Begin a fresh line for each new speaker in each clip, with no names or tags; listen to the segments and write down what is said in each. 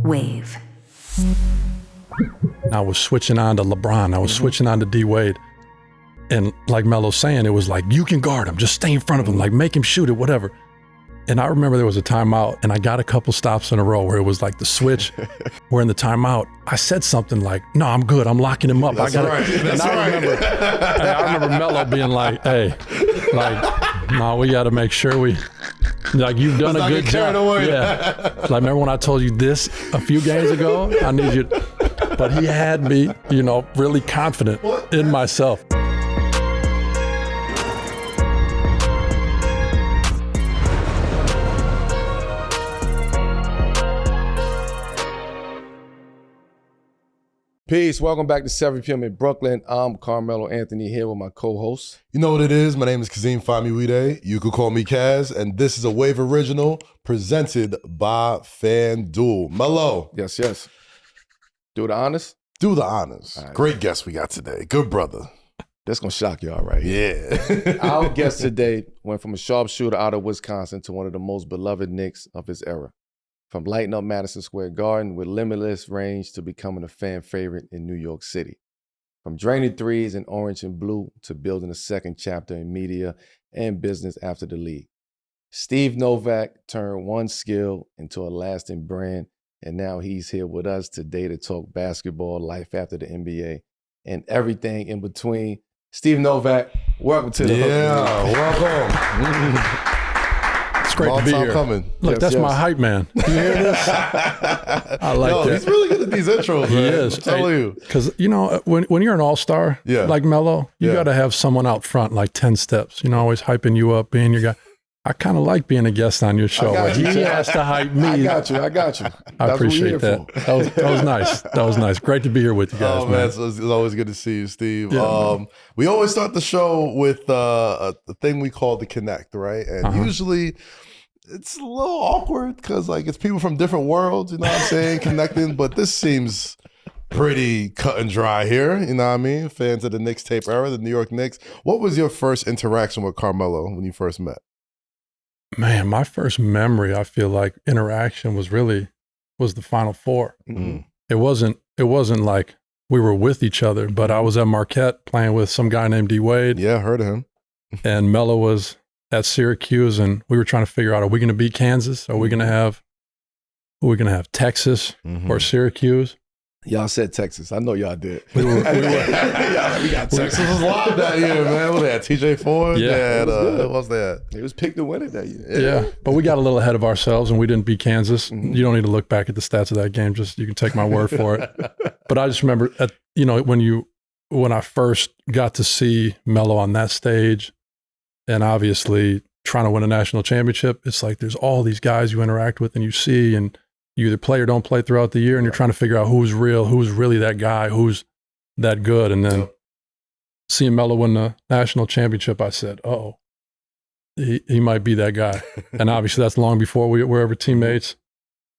Wave.
I was switching on to LeBron. I was switching on to D-Wade. And like Melo's saying, it was like, you can guard him. Just stay in front of him. Like, make him shoot it, whatever. And I remember there was a timeout, and I got a couple stops in a row where it was like the switch. Where in the timeout, I said something like, no, I'm good. I'm locking him up.
That's right.
And I remember Melo being like, hey, like, no, we got to make sure we, like, you've done a good job. Yeah. Like, remember when I told you this a few games ago? I need you. But he had me, really confident in myself.
Peace. Welcome back to 7 p.m. in Brooklyn. I'm Carmelo Anthony here with my co-host.
You know what it is? My name is Kazim Famiwide. You could call me Kaz, and this is a Wave original presented by FanDuel. Melo.
Yes. Do the honors?
Do the honors.
Right.
Great guest we got today. Good brother.
That's going to shock y'all right here.
Yeah.
Our guest today went from a sharpshooter out of Wisconsin to one of the most beloved Knicks of his era. From lighting up Madison Square Garden with limitless range to becoming a fan favorite in New York City. From draining threes in orange and blue to building a second chapter in media and business after the league. Steve Novak turned one skill into a lasting brand, and now he's here with us today to talk basketball, life after the NBA, and everything in between. Steve Novak, welcome to the Hook.
Welcome.
It's great to be here.
Coming.
Look, that's my hype man. You hear this? I like that.
He's really good at these intros,
He
man.
is.
I'm telling you.
Because, when you're an all-star like Melo, you got to have someone out front like 10 steps, always hyping you up, being your guy. I kind of like being a guest on your show. Like, he has to hype me.
I got you.
I appreciate that. That was nice. That was nice. Great to be here with you guys,
Oh, man. It's always good to see you, Steve.
Yeah.
We always start the show with a thing we call the connect, right? And usually it's a little awkward because it's people from different worlds, you know what I'm saying, connecting. But this seems pretty cut and dry here, you know what I mean? Fans of the Nickstape era, the New York Knicks. What was your first interaction with Carmelo when you first met?
Man, my first memory, I feel like interaction was the Final Four.
Mm-hmm.
It wasn't like we were with each other, but I was at Marquette playing with some guy named D-Wade.
Yeah, heard of him.
And Melo was at Syracuse, and we were trying to figure out, are we going to beat Kansas? Are we going to have Texas or Syracuse?
Y'all said Texas. I know y'all did.
We were
we got Texas.
Texas was live that year, man. What they had? TJ Ford?
Yeah.
What was that?
It was picked to win it that year.
Yeah, but we got a little ahead of ourselves, and we didn't beat Kansas. You don't need to look back at the stats of that game. Just you can take my word for it. But I just remember, when I first got to see Melo on that stage, and obviously trying to win a national championship, it's like there's all these guys you interact with and you see, and you either play or don't play throughout the year, and you're trying to figure out who's real, who's really that guy, who's that good. And then seeing Melo win the national championship, I said, oh, he might be that guy. And obviously that's long before we were ever teammates.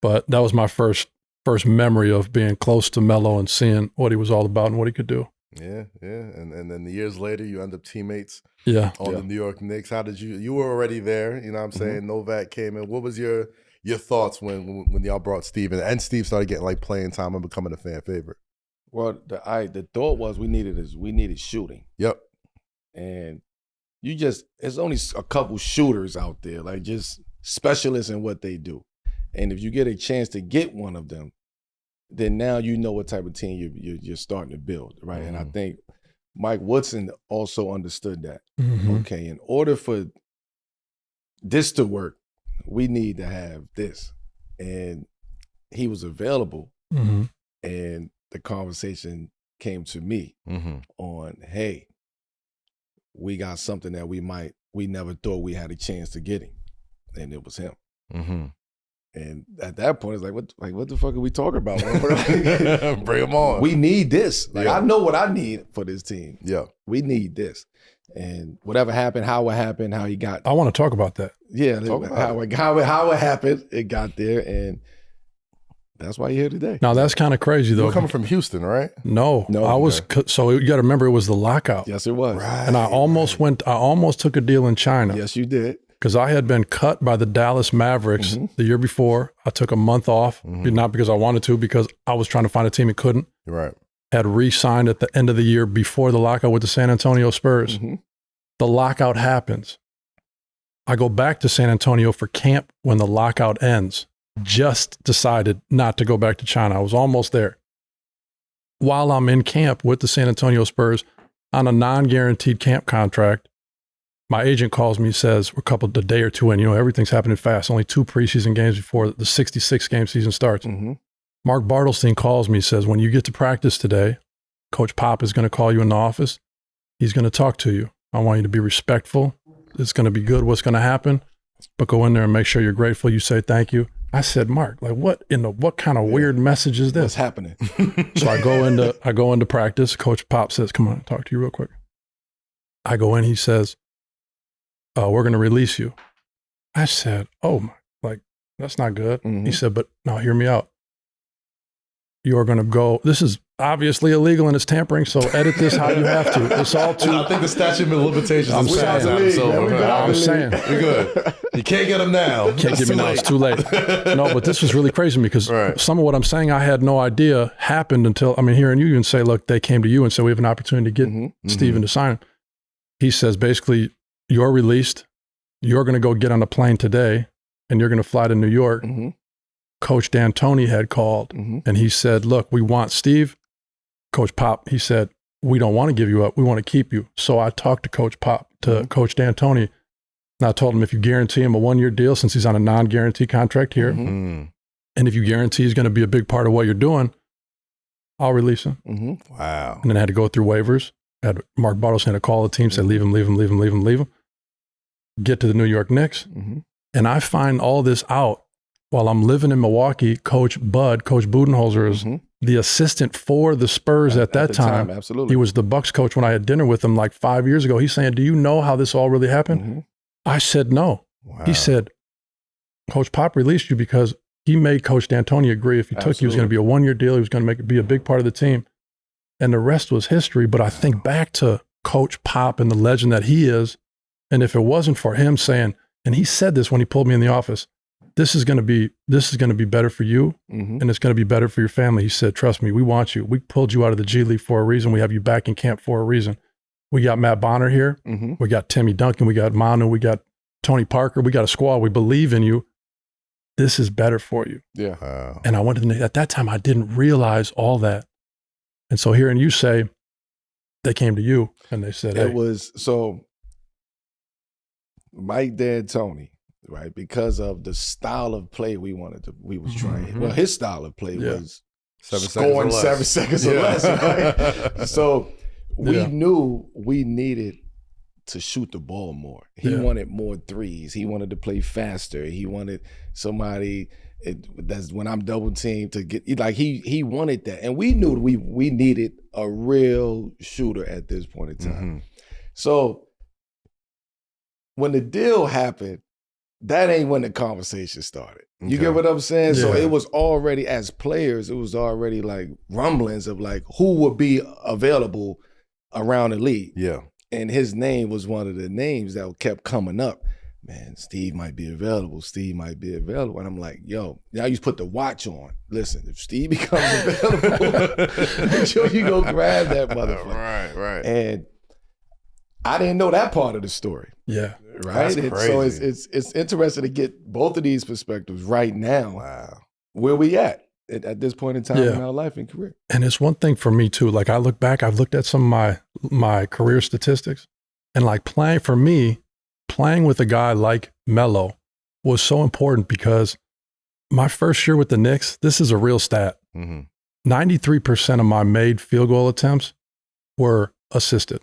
But that was my first memory of being close to Melo and seeing what he was all about and what he could do.
Yeah. And then the years later, you end up teammates on the New York Knicks. How did you were already there, you know what I'm saying? Novak came in. What was your thoughts when y'all brought Steve in and Steve started getting playing time and becoming a fan favorite?
Well, the thought was we needed shooting.
Yep.
And it's only a couple shooters out there, just specialists in what they do. And if you get a chance to get one of them, then now you know what type of team you're starting to build, right? And I think Mike Woodson also understood that. Okay, in order for this to work, we need to have this. And he was available, and the conversation came to me on, hey, we got something that we never thought we had a chance to get him. And it was him. And at that point, it's what the fuck are we talking about?
Bring him on.
We need this. I know what I need for this team.
Yeah.
We need this. And whatever happened, how it happened, how he got.
I want to talk about that.
Yeah, how it happened, it got there, and that's why you're here today.
Now that's kind of crazy though.
You're coming from Houston, right?
No, I was. So you got to remember, it was the lockout.
Yes, it was.
Right.
And I almost took a deal in China.
Yes, you did.
because I had been cut by the Dallas Mavericks the year before. I took a month off, not because I wanted to, because I was trying to find a team and couldn't.
Right.
Had re-signed at the end of the year before the lockout with the San Antonio Spurs. The lockout happens. I go back to San Antonio for camp when the lockout ends. Just decided not to go back to China. I was almost there. While I'm in camp with the San Antonio Spurs on a non-guaranteed camp contract, my agent calls me, says, we're a day or two in, everything's happening fast. Only 2 preseason games before the 66-game season starts. Mark Bartelstein calls me, says, when you get to practice today, Coach Pop is going to call you in the office. He's going to talk to you. I want you to be respectful. It's going to be good what's going to happen, but go in there and make sure you're grateful. You say thank you. I said, Mark, like what kind of weird message is this?
What's happening?
So I go into practice. Coach Pop says, come on, talk to you real quick. I go in, he says, we're going to release you. I said, that's not good. He said, but now hear me out. You are going to go, this is obviously illegal and it's tampering, so edit this how you have to. It's all too.
I think the statute of limitations
I'm saying.
You're good. You can't get them now.
Can't get me now. It's too late. No, but this was really crazy to me because some of what I'm saying I had no idea happened until, hearing you even say, look, they came to you and said, we have an opportunity to get Steven to sign. He says, basically, you're released. You're going to go get on a plane today and you're going to fly to New York. Coach D'Antoni had called and he said, look, we want Steve. Coach Pop, he said, we don't want to give you up. We want to keep you. So I talked to Coach Pop, to Coach D'Antoni, and I told him if you guarantee him a 1-year deal, since he's on a non-guarantee contract here, and if you guarantee he's going to be a big part of what you're doing, I'll release him.
Wow.
And then I had to go through waivers. Had Mark Bartelstein had to call the team, say, leave him. Get to the New York Knicks. And I find all this out while I'm living in Milwaukee. Coach Budenholzer is the assistant for the Spurs at that time.
Absolutely.
He was the Bucks coach when I had dinner with him like 5 years ago. He's saying, do you know how this all really happened? I said, no. Wow. He said, Coach Pop released you because he made Coach D'Antoni agree if he took you, it was going to be a 1-year deal. He was going to be a big part of the team. And the rest was history. But I think back to Coach Pop and the legend that he is. And if it wasn't for him saying, and he said this when he pulled me in the office, this is going to be better for you and it's going to be better for your family. He said, trust me, we want you. We pulled you out of the G League for a reason. We have you back in camp for a reason. We got Matt Bonner here. We got Timmy Duncan. We got Manu. We got Tony Parker. We got a squad. We believe in you. This is better for you.
Yeah.
Wow.
And I went to at that time, I didn't realize all that. And so hearing you say, they came to you and they said,
it was, so Mike D'Antoni, right? Because of the style of play we was trying. Well, his style of play was
7
scoring
seconds
7 seconds or less. Right? So we knew we needed to shoot the ball more. He wanted more threes. He wanted to play faster. He wanted somebody that's when I'm double teamed to get, like he wanted that. And we knew we needed a real shooter at this point in time. So when the deal happened, that ain't when the conversation started. You get what I'm saying? So it was already, as players, it was already like rumblings of like who would be available around the league.
Yeah.
And his name was one of the names that kept coming up. Man, Steve might be available. Steve might be available. And I'm like, yo, now you put the watch on. Listen, if Steve becomes available, make sure you go grab that motherfucker.
Right.
And I didn't know that part of the story.
Yeah.
Right.
That's crazy.
So it's interesting to get both of these perspectives right now.
Wow.
Where we at this point in time in our life and career.
And it's one thing for me too. Like I look back, I've looked at some of my career statistics, and like playing with a guy like Melo was so important because my first year with the Knicks, this is a real stat. 93% of my made field goal attempts were assisted.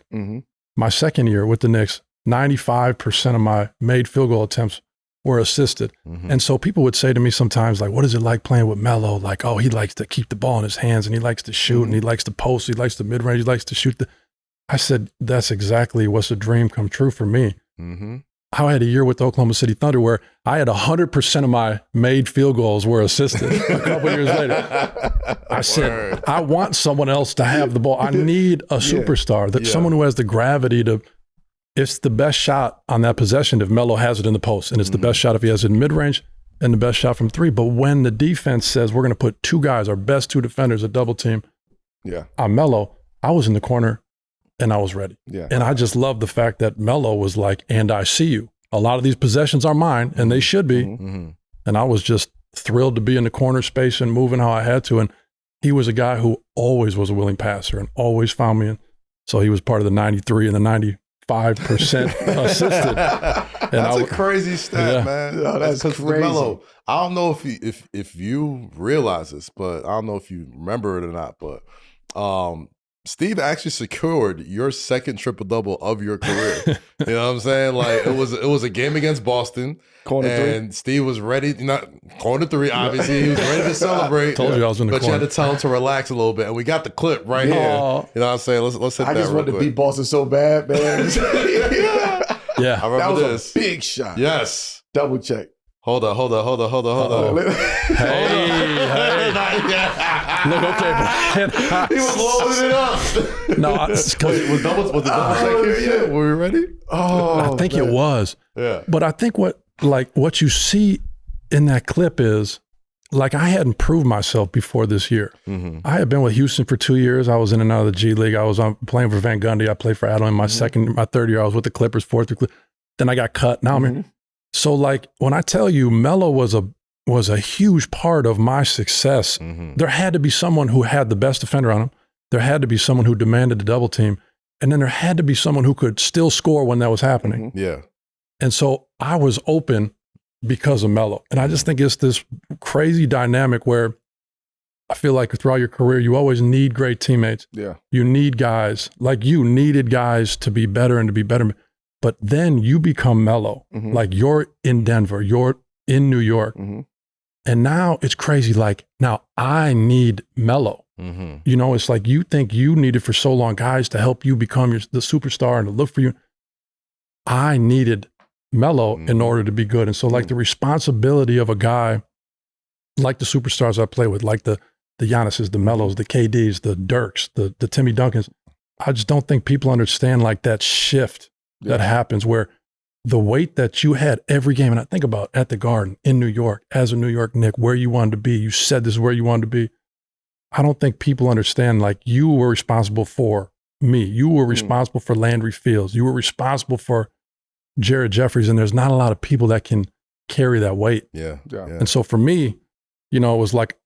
My second year with the Knicks, 95% of my made field goal attempts were assisted. And so people would say to me sometimes, like, what is it like playing with Melo? Like, oh, he likes to keep the ball in his hands and he likes to shoot and he likes to post, he likes the mid-range, he likes to shoot. I said, that's exactly what's a dream come true for me. I had a year with the Oklahoma City Thunder where I had 100% of my made field goals were assisted. A couple years later, I said, I want someone else to have the ball. I need a superstar, someone who has the gravity to it's the best shot on that possession if Melo has it in the post, and it's the best shot if he has it in mid-range, and the best shot from three. But when the defense says we're going to put two guys, our best two defenders, a double team, on Melo, I was in the corner and I was ready.
Yeah.
And I just love the fact that Melo was like, and I see you. A lot of these possessions are mine, and they should be. And I was just thrilled to be in the corner space and moving how I had to. And he was a guy who always was a willing passer and always found me. And so he was part of the 93 and the 95% assisted.
That's a crazy stat, man.
Oh, that's crazy.
Melo, I don't know if you realize this, but I don't know if you remember it or not, but Steve actually secured your second triple-double of your career. You know what I'm saying? Like it was a game against Boston.
Corner
and
three.
Steve was ready, not corner three, obviously. He was ready to celebrate.
Told you I was in the
but
corner.
you had to tell him to relax a little bit. And we got the clip right here. You know what I'm saying? Let's hit that
I just
real
wanted to
quick.
beat Boston so bad, man.
Yeah.
I remember
That was
this.
a big shot.
Yes.
Double check.
Hold up.
Hey. Look, okay, man.
He was loading it up.
No,
was the double check here yet? Were we ready?
Oh,
I think it was.
Yeah.
But I think what you see in that clip is, like, I hadn't proved myself before this year. I had been with Houston for 2 years. I was in and out of the G League. I was playing for Van Gundy. I played for Adeline. My third year, I was with the Clippers, fourth year. Then I got cut. Now I'm here. So, like, when I tell you Melo was a huge part of my success, there had to be someone who had the best defender on him. There had to be someone who demanded the double team. And then there had to be someone who could still score when that was happening.
Yeah.
And so I was open because of Melo. And I just think it's this crazy dynamic where I feel like throughout your career, you always need great teammates.
Yeah.
You need guys, like you needed guys to be better and to be better. But then you become Melo. Like you're in Denver, you're in New York. And now it's crazy. Like now I need Melo. You know, it's like you think you needed for so long guys to help you become the superstar and to look for you. I needed Melo in order to be good. And so like the responsibility of a guy like the superstars I play with, like the Giannis's, the Melos, the KDs, the Dirks, the Timmy Duncans, I just don't think people understand like that shift that happens where the weight that you had every game, and I think about at the Garden in New York, as a New York Knick, where you wanted to be, you said this is where you wanted to be. I don't think people understand like you were responsible for me. You were responsible for Landry Fields. You were responsible for Jared Jeffries, and there's not a lot of people that can carry that weight.
Yeah.
And so for me, you know, it was like,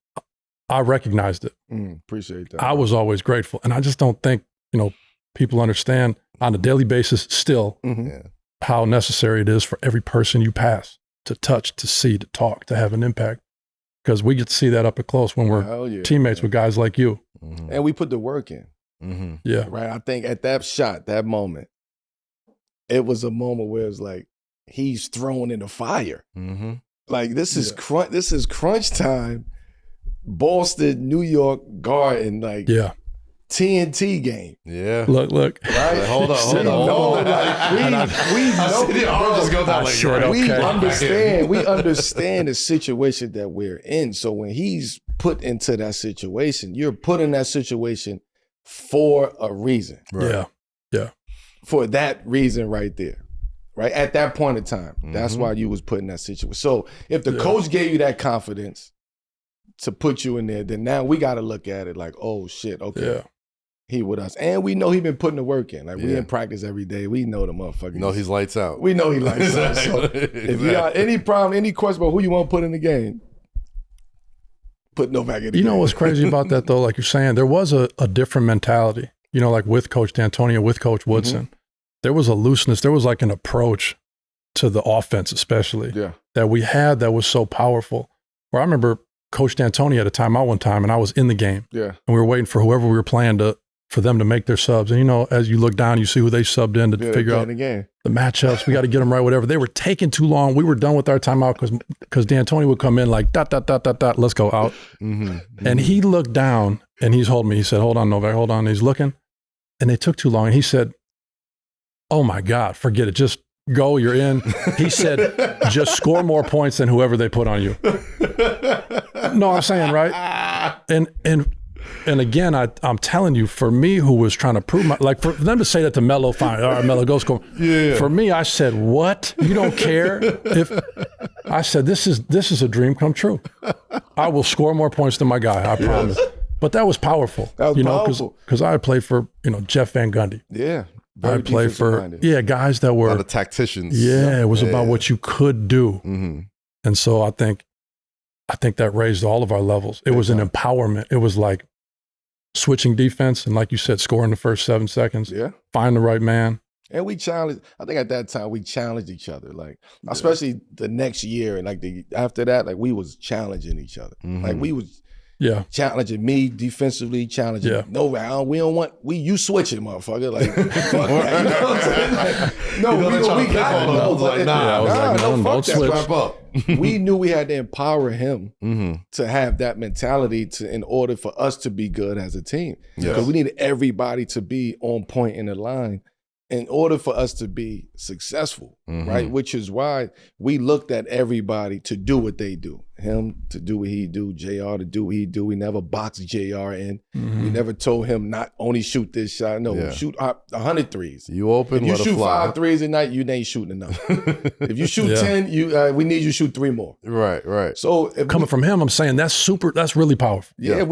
I recognized it.
Appreciate that.
I was always grateful. And I just don't think, you know, people understand on a daily basis still how necessary it is for every person you pass to touch, to see, to talk, to have an impact. Because we get to see that up close when we're teammates with guys like you.
And we put the work in.
Yeah.
Right. I think at that shot, that moment, it was a moment where it's like he's thrown in the fire. Like this is crunch time. Boston, New York, Garden, like TNT game.
Yeah.
Look.
Right?
Like, hold on.
We understand the situation that we're in. So when he's put into that situation, you're put in that situation for a reason.
Right. Yeah.
For that reason right there. Right? At that point in time. That's why you was put in that situation. So if the coach gave you that confidence to put you in there, then now we got to look at it like, oh shit, okay.
Yeah.
He with us. And we know he been putting the work in. Like we in practice every day. We know the motherfucker.
No, he's lights out.
We know he lights out. So if you got any problem, any question about who you want to put in the game, put Novak in the game.
You know what's crazy about that though? Like you're saying, there was a different mentality, you know, like with Coach D'Antonio, with Coach Woodson. There was a looseness. There was like an approach to the offense, especially that we had that was so powerful. Where I remember Coach D'Antonio had a timeout one time and I was in the game.
Yeah.
And we were waiting for whoever we were playing for them to make their subs. And, you know, as you look down, you see who they subbed in to figure out the matchups. We got to get them right, whatever. They were taking too long. We were done with our timeout because D'Antonio would come in like, ... let's go out. And he looked down and he's holding me. He said, hold on, Novak, hold on. And he's looking. And they took too long. And he said, oh my God, forget it. Just go, you're in. He said, just score more points than whoever they put on you. No, I'm saying, right? And and again, I'm telling you, for me, who was trying to prove like for them to say that to Melo, fine, all right, Melo, go score.
Yeah.
For me, I said, what? You don't care if I said this is a dream come true. I will score more points than my guy, I promise. But that was powerful.
That was powerful.
Because I played for Jeff Van Gundy.
Yeah.
I played for guys that were
a lot of tacticians.
Yeah, it was about what you could do.
Mm-hmm.
And so I think that raised all of our levels. It was an empowerment. It was like switching defense and, like you said, scoring the first 7 seconds.
Yeah.
Find the right man.
And we challenged, I think at that time we challenged each other. Like, especially the next year and like after that, like we was challenging each other.
Mm-hmm.
Like we was
challenging
me defensively, challenging Novak. We don't want you switching, motherfucker. Like, fuck that. You know what I'm saying? Like, no, we got it.
I was like, nah,
fuck that.
switch. Wrap up.
We knew we had to empower him to have that mentality in order for us to be good as a team. Because we needed everybody to be on point in the line in order for us to be successful, right? Which is why we looked at everybody to do what they do. Him to do what he do, JR to do what he do. We never boxed JR in. We never told him not only shoot this shot. No, shoot 100 threes.
You open,
if you
let
shoot
it fly.
5 threes a night, you ain't shooting enough. If you shoot 10, we need you to shoot 3 more.
Right.
So
coming from him, I'm saying that's really powerful.
Yeah,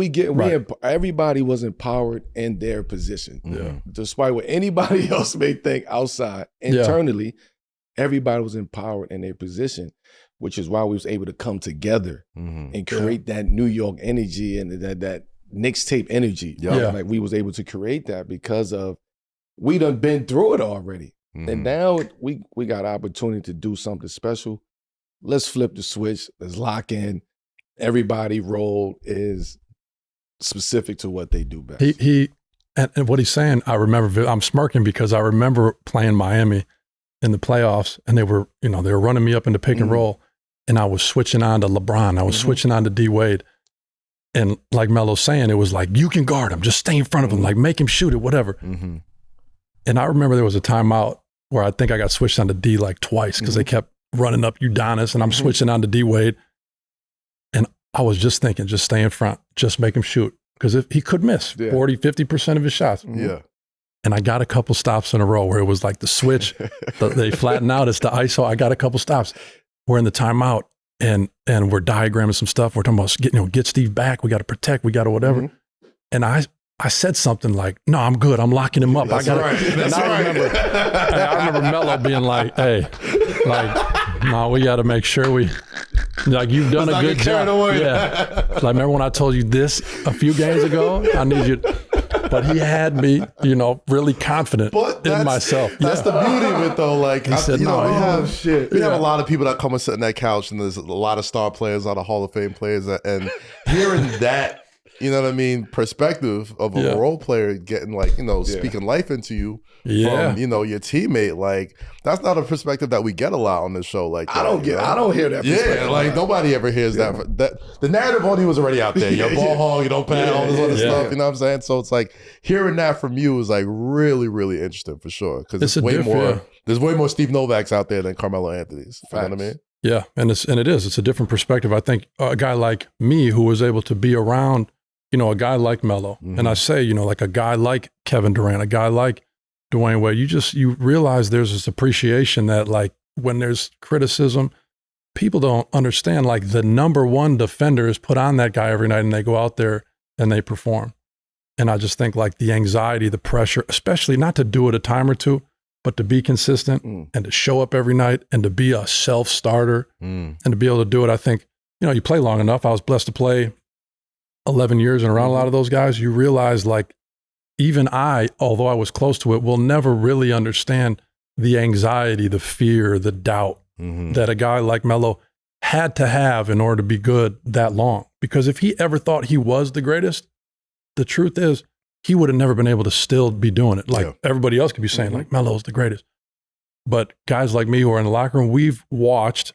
everybody was empowered in their position.
Yeah.
Despite what anybody else may think outside, internally, everybody was empowered in their position, which is why we was able to come together and create that New York energy and that Nickstape energy. Like we was able to create that because of we done been through it already. And now we got opportunity to do something special. Let's flip the switch. Let's lock in. Everybody role is specific to what they do best.
And what he's saying, I remember, I'm smirking because I remember playing Miami in the playoffs and they were running me up into pick and roll and I was switching on to LeBron. I was switching on to D Wade. And like Melo's saying, it was like, you can guard him, just stay in front of him, like make him shoot it, whatever. And I remember there was a timeout where I think I got switched on to D like twice because they kept running up Udonis and I'm switching on to D Wade. And I was just thinking, just stay in front, just make him shoot. Because if he could miss 40, 50% of his shots.
Yeah.
And I got a couple stops in a row where it was like the switch, they flatten out, it's the ISO. I got a couple stops. We're in the timeout and we're diagramming some stuff. We're talking about get Steve back. We got to protect. We got to whatever. And I said something like, "No, I'm good. I'm locking him up.
That's
I got
right.
it." I remember Melo being like, "Hey, like, no, we got to make sure we." Like, you've done a good job. Yeah. Like, remember when I told you this a few games ago? I need you. But he had me, really confident in myself.
That's the beauty of it, though. Like,
he said,
we have a lot of people that come and sit on that couch, and there's a lot of star players, a lot of Hall of Fame players, and hearing that, perspective of a role player getting speaking life into you from, your teammate, like that's not a perspective that we get a lot on this show. Like that,
I don't hear that.
Yeah, like nobody ever hears that. The narrative on you was already out there. You're ball hog, you don't pass, all this other stuff. You know what I'm saying? So it's like hearing that from you is like really, really interesting for sure. Because there's way more Steve Novaks out there than Carmelo Anthony's. You know what I mean? Yeah,
and it's a different perspective. I think a guy like me who was able to be around a guy like Melo, and I say, like a guy like Kevin Durant, a guy like Dwayne Wade, you realize there's this appreciation that like when there's criticism, people don't understand like the number one defender is put on that guy every night and they go out there and they perform. And I just think like the anxiety, the pressure, especially not to do it a time or two, but to be consistent and to show up every night and to be a self-starter and to be able to do it. I think, you play long enough. I was blessed to play 11 years and around a lot of those guys. You realize like even I, although I was close to it, will never really understand the anxiety, the fear, the doubt that a guy like Melo had to have in order to be good that long. Because if he ever thought he was the greatest, the truth is he would have never been able to still be doing it. Like everybody else could be saying like Melo's the greatest. But guys like me who are in the locker room, we've watched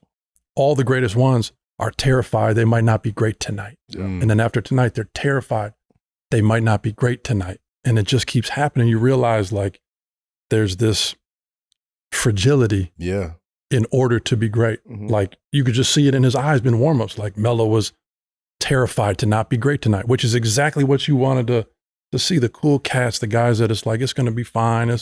all the greatest ones are terrified they might not be great tonight. And then after tonight, they're terrified they might not be great tonight. And it just keeps happening. You realize like there's this fragility in order to be great. Like you could just see it in his eyes in warm-ups. Like Melo was terrified to not be great tonight, which is exactly what you wanted to see. The cool cats, the guys that it's like, it's going to be fine.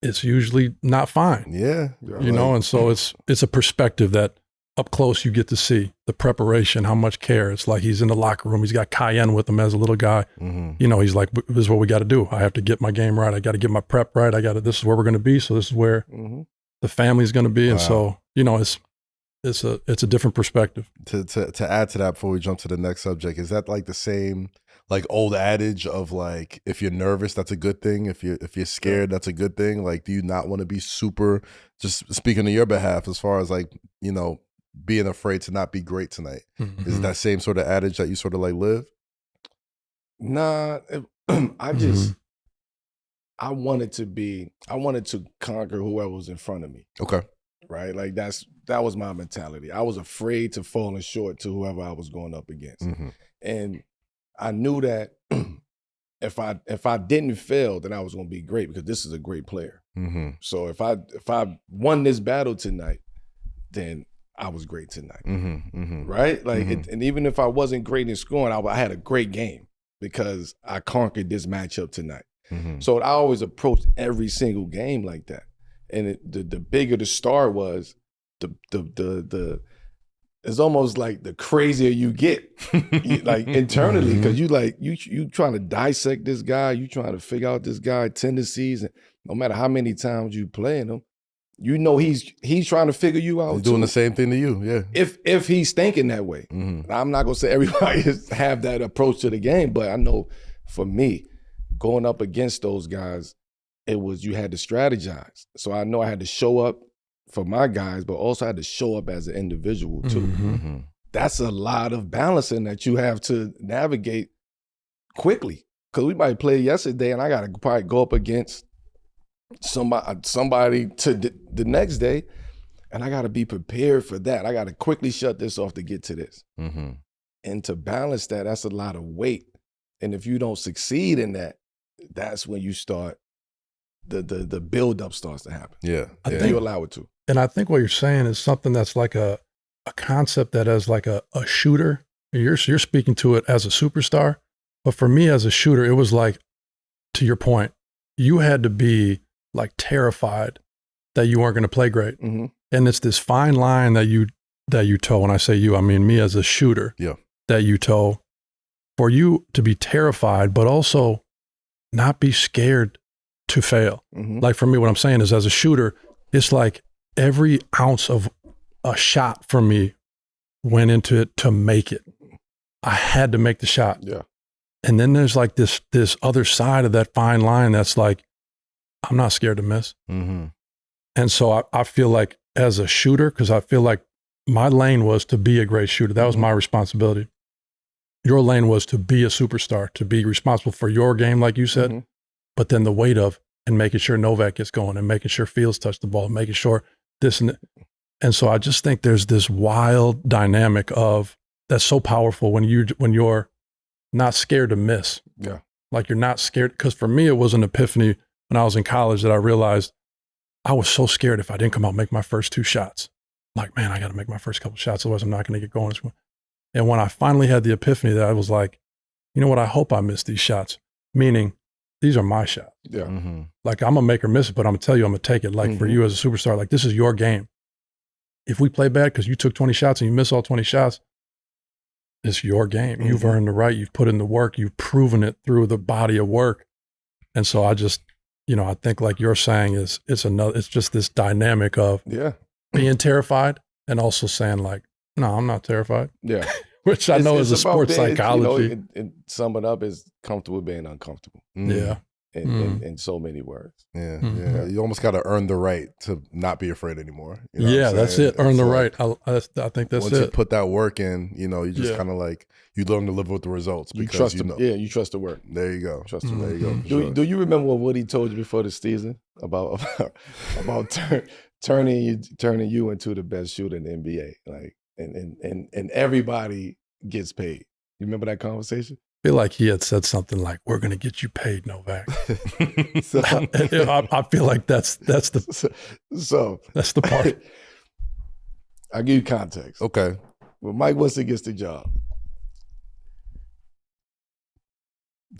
It's usually not fine.
Yeah.
You know, and so it's a perspective that up close you get to see the preparation, how much care. It's like he's in the locker room. He's got Cayenne with him as a little guy. You know, he's like, this is what we got to do. I have to get my game right. I got to get my prep right. This is where we're going to be. So this is where the family's going to be. And so, you know, it's a different perspective.
To add to that before we jump to the next subject, is that like the same like old adage of like, if you're nervous, that's a good thing. If you're scared, that's a good thing. Like, do you not want to be super, just speaking on your behalf, as far as like, you know, being afraid to not be great tonight? Is it that same sort of adage that you sort of like live?
Nah, I wanted to conquer whoever was in front of me. Okay. Right? Like that was my mentality. I was afraid to falling short to whoever I was going up against. And I knew that if I didn't fail, then I was going to be great, because this is a great player. So if I won this battle tonight, then I was great tonight. Right? Like, and even if I wasn't great in scoring, I had a great game because I conquered this matchup tonight. So I always approached every single game like that. And the bigger the star was, the it's almost like the crazier you get, like internally, because you trying to dissect this guy, you trying to figure out this guy's tendencies, and no matter how many times you playing him, you know he's trying to figure you out.
He's doing the same thing to you, yeah.
If he's thinking that way, I'm not gonna say everybody have that approach to the game, but I know for me, going up against those guys, you had to strategize. So I know I had to show up for my guys, but also had to show up as an individual too. That's a lot of balancing that you have to navigate quickly. Because we might play yesterday and I got to probably go up against somebody to the next day, and I got to be prepared for that. I got to quickly shut this off to get to this. And to balance that, that's a lot of weight. And if you don't succeed in that, that's when you start, the buildup starts to happen.
Yeah.
I think
you allow it to.
And I think what you're saying is something that's like a concept that as like a shooter, you're speaking to it as a superstar. But for me as a shooter, it was like, to your point, you had to be like terrified that you weren't going to play great. And it's this fine line that you toe. When I say you, I mean me as a shooter, that you toe, for you to be terrified, but also not be scared to fail. Like for me, what I'm saying is, as a shooter, it's like every ounce of a shot for me went into it to make it. I had to make the shot. Yeah. And then there's like this other side of that fine line that's like, I'm not scared to miss. And so I feel like as a shooter, because I feel like my lane was to be a great shooter. That was my responsibility. Your lane was to be a superstar, to be responsible for your game, like you said, but then the weight of, and making sure Novak gets going, and making sure Fields touch the ball, making sure this and that. And so I just think there's this wild dynamic of, that's so powerful when you're not scared to miss. Yeah. Like you're not scared. Because for me, it was an epiphany when I was in college that I realized I was so scared if I didn't come out and make my first 2 shots. Like, man, I got to make my first couple shots, otherwise I'm not going to get going. And when I finally had the epiphany that I was like, you know what, I hope I miss these shots. Meaning, these are my shots. Yeah. Like, I'm going to make or miss it, but I'm going to tell you I'm going to take it. Like for you as a superstar, like this is your game. If we play bad because you took 20 shots and you miss all 20 shots, it's your game. You've earned the right. You've put in the work. You've proven it through the body of work. And so I just, I think like you're saying it's just this dynamic of being terrified and also saying like, no, I'm not terrified. Yeah. Which I know is a sports psychology.
And sum it up is comfortable being uncomfortable.
Yeah.
In so many words.
Yeah. Yeah. You almost got to earn the right to not be afraid anymore. You know
yeah, that's it. Earn the right. I think that's
once
it.
You put that work in, you just kind of like, you learn to live with the results because
you trust the work.
There you go.
Trust the work. There you go. Do you remember what Woody told you before the season about turning you into the best shooter in the NBA? Like, and everybody gets paid. You remember that conversation?
I feel like he had said something like, "We're going to get you paid, Novak." So, I feel like that's the part.
I'll give you context.
Okay.
When Mike Winston gets the job,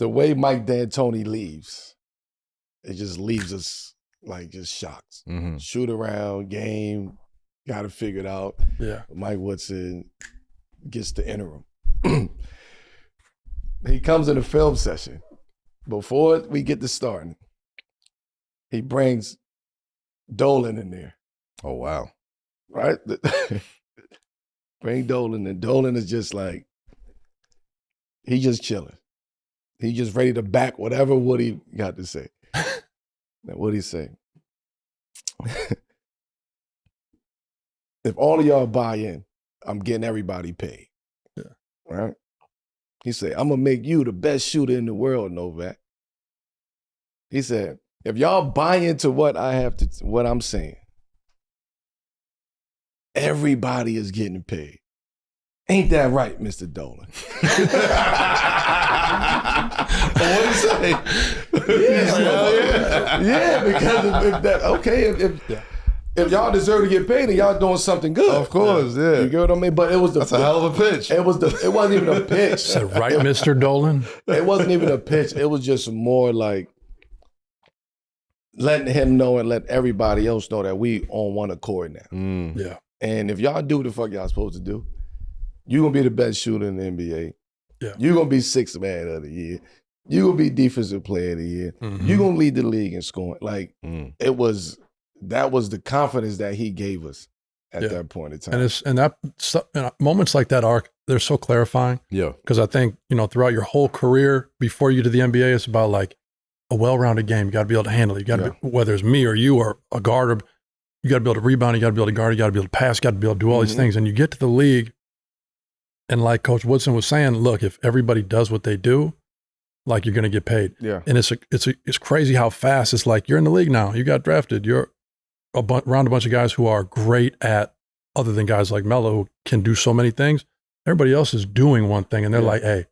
the way Mike D'Antoni leaves, it just leaves us like just shocked.
Mm-hmm.
Shoot around, game, got to figure it out.
Yeah.
Mike Woodson gets the interim. He comes in a film session. Before we get to starting, he brings Dolan in there.
Oh, wow.
Right? Bring Dolan in. Dolan is just like, he just chilling. He just ready to back whatever Woody got to say. Now, what'd he say? If all of y'all buy in, I'm getting everybody paid.
Yeah.
Right? He said, I'm gonna make you the best shooter in the world, Novak. He said, if y'all buy into what I'm saying, everybody is getting paid. Ain't that right, Mr. Dolan?
What he say?
Yeah, because if y'all deserve to get paid, then y'all doing something good.
Of course, yeah.
You get what I mean? But
that's a hell of a pitch.
It wasn't even a pitch.
Said, right, Mr. Dolan?
It wasn't even a pitch. It was just more like letting him know and let everybody else know that we on one accord now.
Yeah.
And if y'all do what the fuck y'all supposed to do, you're going to be the best shooter in the NBA.
Yeah.
You're going to be sixth man of the year. You're going to be defensive player of the year.
Mm-hmm.
You're going to lead the league in scoring. Like, that was the confidence that he gave us at that point in time.
And moments like that they're so clarifying.
Yeah.
Because I think, throughout your whole career before you to the NBA, it's about like a well-rounded game. You got to be able to handle it. You got to whether it's me or you or a guard, or you got to be able to rebound, you got to be able to guard, you got to be able to pass, you got to be able to do all these things. And you get to the league, and like Coach Woodson was saying, look, if everybody does what they do, like you're going to get paid.
Yeah.
And it's crazy how fast it's like you're in the league now. You got drafted. You're around a bunch of guys who are great at, other than guys like Melo who can do so many things. Everybody else is doing one thing, and they're like, hey,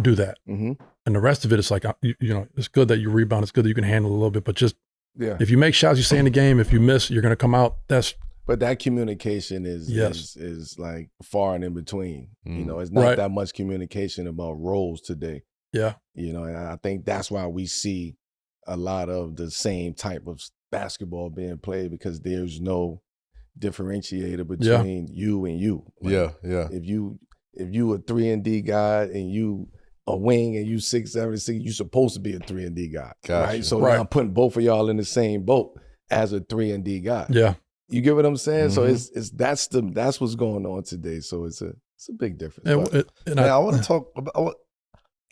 do that.
Mm-hmm.
And the rest of it is like, it's good that you rebound. It's good that you can handle it a little bit, but just if you make shots, you stay in the game. If you miss, you're going to come out.
But that communication is like far and in between. It's not that much communication about roles today.
Yeah.
And I think that's why we see a lot of the same type of basketball being played, because there's no differentiator between you and you. Like, If you a 3-and-D guy and you a wing and you 6'7", you're supposed to be a 3-and-D guy.
Gotcha.
Right? So now I'm putting both of y'all in the same boat as a 3-and-D guy.
Yeah.
You get what I'm saying? So that's what's going on today. So it's a big difference.
I want to talk about.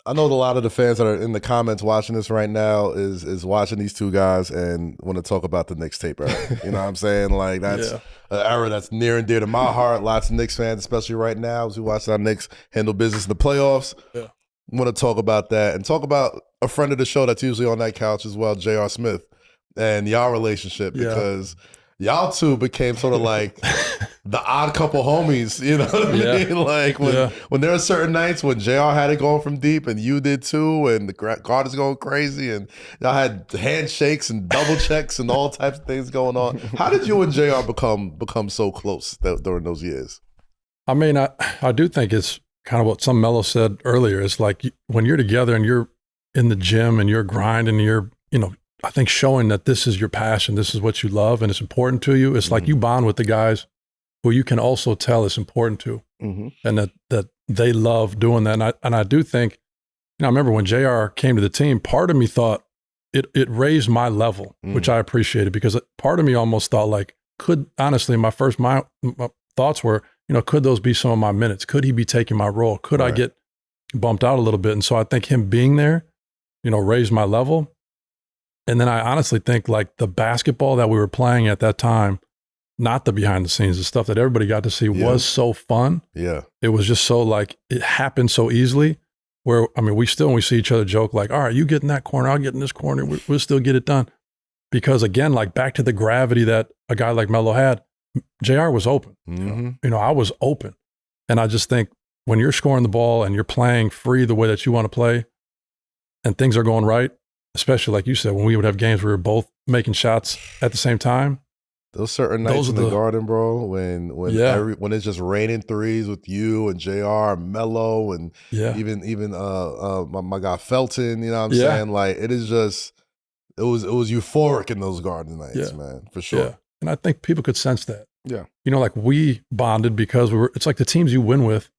I know a lot of the fans that are in the comments watching this right now is watching these two guys and want to talk about the Nickstape era. You know what I'm saying? Like, that's an era that's near and dear to my heart. Lots of Knicks fans, especially right now, as we watch our Knicks handle business in the playoffs.
Yeah.
Want to talk about that and talk about a friend of the show that's usually on that couch as well, J.R. Smith, and y'all relationship, because y'all two became sort of like the odd couple homies, you know what I mean? Like when there are certain nights when JR had it going from deep and you did too, and the guard is going crazy, and y'all had handshakes and double checks and all types of things going on. How did you and JR become so close during those years?
I mean, I do think it's kind of what some Melo said earlier. It's like when you're together and you're in the gym and you're grinding, and you're, I think showing that this is your passion, this is what you love, and it's important to you. It's like you bond with the guys who you can also tell it's important to, and that they love doing that. And I do think, I remember when JR came to the team, part of me thought it raised my level, which I appreciated, because part of me almost thought like, honestly, my thoughts were, could those be some of my minutes? Could he be taking my role? Could I get bumped out a little bit? And so I think him being there, raised my level. And then I honestly think like the basketball that we were playing at that time, not the behind the scenes, the stuff that everybody got to see was so fun.
Yeah.
It was just so like, it happened so easily where, I mean, when we see each other joke like, all right, you get in that corner, I'll get in this corner, we'll still get it done. Because again, like back to the gravity that a guy like Melo had, JR was open. I was open. And I just think when you're scoring the ball and you're playing free the way that you want to play and things are going right, especially like you said, when we would have games where we were both making shots at the same time,
Those certain nights
Those
in
are
the
the-
Garden, bro, when it's just raining threes with you and JR, Melo, and
Yeah.
even my guy Felton, you know what I'm
Yeah.
saying? Like it is just it was euphoric in those Garden nights,
Yeah.
man, for sure.
Yeah. And I think people could sense that.
Yeah.
You know, like we bonded because it's like the teams you win with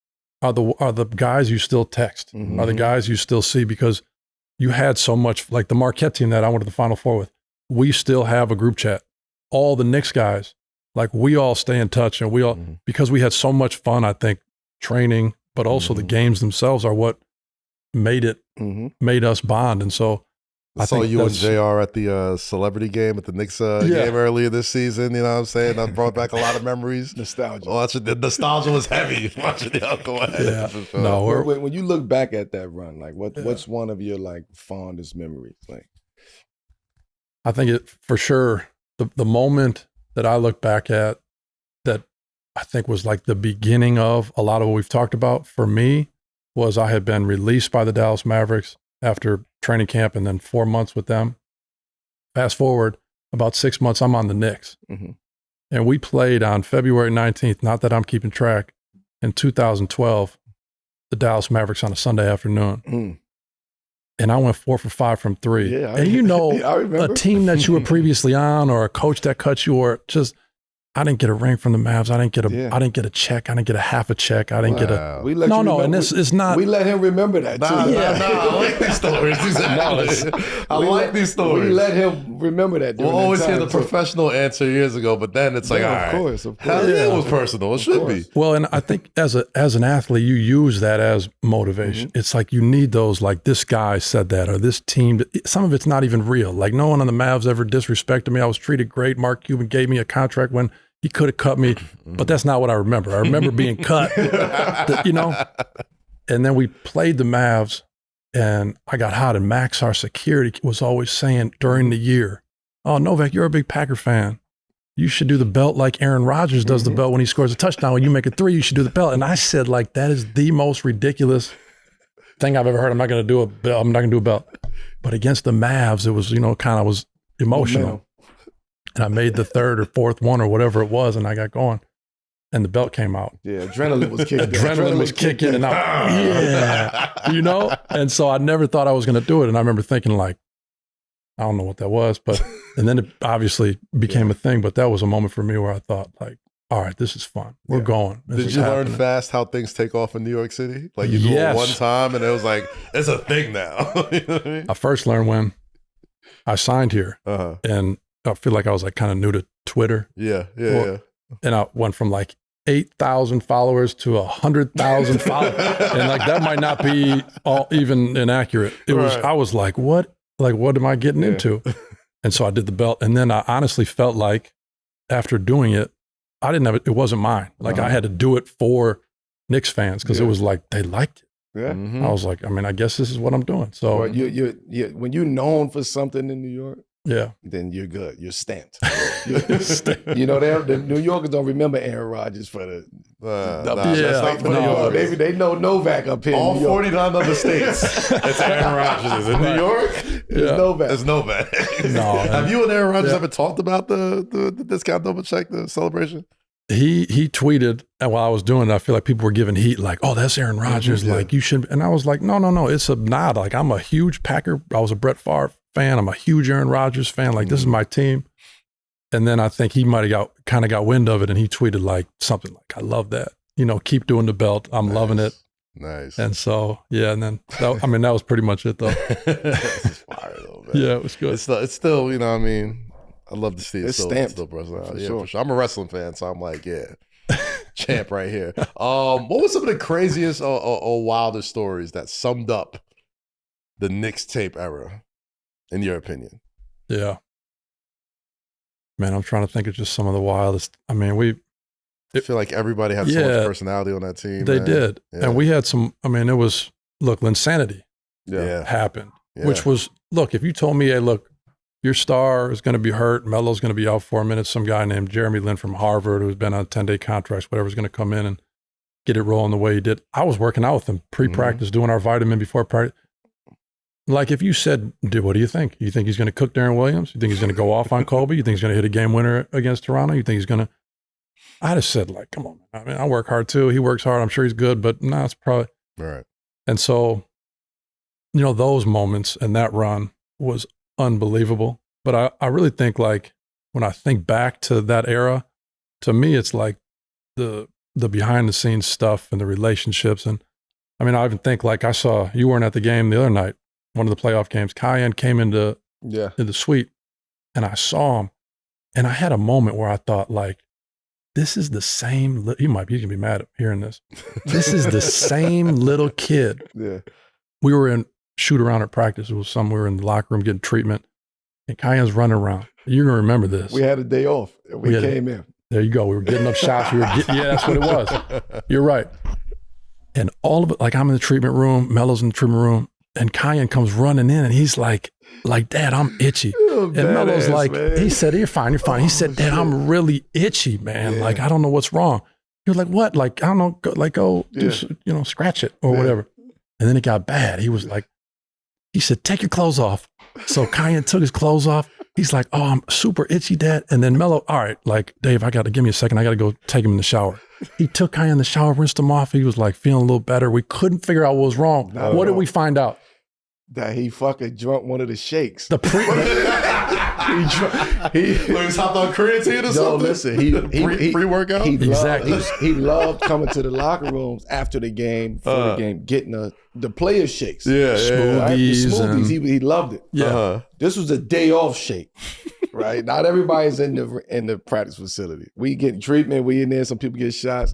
are the guys you still text,
Mhm.
are the guys you still see because you had so much, like the Marquette team that I went to the Final Four with, we still have a group chat. All the Knicks guys, like we all stay in touch and we all, because we had so much fun, I think, training, but also the games themselves are what made us bond. And so
I saw you and JR at the celebrity game at the Knicks game earlier this season. You know what I'm saying? That brought back a lot of memories.
Nostalgia.
Oh, the nostalgia was heavy watching y'all go at it.
Yeah.
For sure.
No,
when you look back at that run, like what's one of your like fondest memories? Like,
I think it for sure the moment that I look back at that I think was like the beginning of a lot of what we've talked about for me was I had been released by the Dallas Mavericks after training camp and then 4 months with them. Fast forward about 6 months, I'm on the Knicks. And we played on February 19th, not that I'm keeping track, in 2012, the Dallas Mavericks on a Sunday afternoon. And I went 4 for 5 from 3.
Yeah,
and you know,
I remember.
a team that you were previously on or a coach that cut you or just, I didn't get a ring from the Mavs. I didn't get a check. I didn't get a half a check. I didn't get a,
We let you remember,
and it's not.
We let him remember that too.
I like these stories. I like these stories.
We let him remember that.
We'll always hear the professional answer years ago, but then it's like, all right,
of course.
Hell yeah, it was personal. It should be.
Well, and I think as an athlete, you use that as motivation. It's like you need those, like this guy said that, or this team. Some of it's not even real. Like no one on the Mavs ever disrespected me. I was treated great. Mark Cuban gave me a contract when he could have cut me, but that's not what I remember. I remember being cut, you know? And then we played the Mavs and I got hot and Max, our security, was always saying during the year, oh, Novak, you're a big Packer fan. You should do the belt like Aaron Rodgers does the belt when he scores a touchdown. When you make a 3, you should do the belt. And I said, like, that is the most ridiculous thing I've ever heard. I'm not going to do a belt. I'm not going to do a belt. But against the Mavs, it was, you know, kind of was emotional. And I made the 3rd or 4th one or whatever it was, and I got going. And the belt came out.
Yeah, adrenaline was kicking.
Adrenaline was kicking, and you know? And so I never thought I was going to do it. And I remember thinking, like, I don't know what that was, but, and then it obviously became a thing, but that was a moment for me where I thought, like, all right, this is fun. We're going.
Did you learn fast how things take off in New York City? Like you do it one time, and it was like, it's a thing now. You know what I mean?
I first learned when I signed here, and I feel like I was like kind of new to Twitter.
Yeah.
And I went from like 8,000 followers to 100,000 followers. And like, that might not be all even inaccurate. It was, I was like, what am I getting into? And so I did the belt. And then I honestly felt like after doing it, I didn't have it. It wasn't mine. Like I had to do it for Knicks fans. Cause it was like, they liked it.
Yeah.
I was like, I mean, I guess this is what I'm doing. So
you when you're known for something in New York, then you're good. You're stamped. You know, the New Yorkers don't remember Aaron Rodgers for the they know Novak up here.
All 49 other states. It's Aaron Rodgers. In New York,
it's Novak.
It's Novak.
No,
have you and Aaron Rodgers ever talked about the discount double check, the celebration?
He tweeted, and while I was doing it, I feel like people were giving heat, like, oh, that's Aaron Rodgers. Like, you should. And I was like, no, it's a nod. Like, I'm a huge Packer. I was a Brett Favre fan. I'm a huge Aaron Rodgers fan. Like, this is my team. And then I think he might have got wind of it, and he tweeted like something like, I love that. You know, keep doing the belt. I'm loving it.
Nice.
And so, and then, that was pretty much it, though.
It's fire, though, man.
Yeah, it was good.
It's still, you know what I mean? I love to see it.
It's
still personal. For sure. I'm a wrestling fan, so I'm like, champ right here. What was some of the craziest or wildest stories that summed up the Nickstape era, in your opinion?
Yeah. Man, I'm trying to think of just some of the wildest. I mean,
I feel like everybody had so much personality on that team.
They did. Yeah. And we had some, I mean, it was, Linsanity happened, which was, if you told me, hey, look, your star is going to be hurt, Melo's going to be out 4 minutes, some guy named Jeremy Lin from Harvard who's been on 10-day contracts, whatever, is going to come in and get it rolling the way he did. I was working out with him pre-practice, doing our vitamin before practice. like if you said, dude, what do you think? You think he's going to cook Darren Williams? You think he's going to go off on Kobe? You think he's going to hit a game winner against Toronto? You think he's going to? I'd have said, like, come on, man. I mean, I work hard too. He works hard. I'm sure he's good, but no, it's probably.
Right.
And so, you know, those moments and that run was unbelievable. But I really think, like, when I think back to that era, to me, it's like the behind the scenes stuff and the relationships. And I mean, I even think, like, I saw, you weren't at the game the other night, one of the playoff games. Cayenne came into the suite and I saw him, and I had a moment where I thought, like, this is the same, he's going to be mad at hearing this. This is the same little kid.
Yeah.
We were in shoot around at practice. It was somewhere in the locker room getting treatment, and Cayenne's running around. You're going to remember this.
We had a day off. And we came in.
There you go. We were getting up shots. Yeah, that's what it was. You're right. And all of it, like, I'm in the treatment room, Melo's in the treatment room, and Cayenne comes running in, and he's like, Dad, I'm itchy. And Melo's like, man. He said, you're fine. He said, Dad, I'm really itchy, man. Yeah. Like, I don't know what's wrong. He was like, what? Like, I don't know, go do, scratch it or whatever. And then it got bad. He was like, he said, take your clothes off. So Cayenne took his clothes off. He's like, oh, I'm super itchy, Dad. And then Melo, all right, like, Dave, give me a second. I got to go take him in the shower. He took Cayenne in the shower, rinsed him off. He was like feeling a little better. We couldn't figure out what was wrong. What did we find out?
That he fucking drunk one of the shakes.
The
he was hopped on creatine or something.
No, listen, he
pre-workout.
He loved coming to the locker rooms after the game, for the game, getting the player shakes.
Smoothies.
Right? The smoothies. He loved it.
Yeah.
This was a day off shake. Right? Not everybody's in the practice facility. We get treatment. We in there. Some people get shots.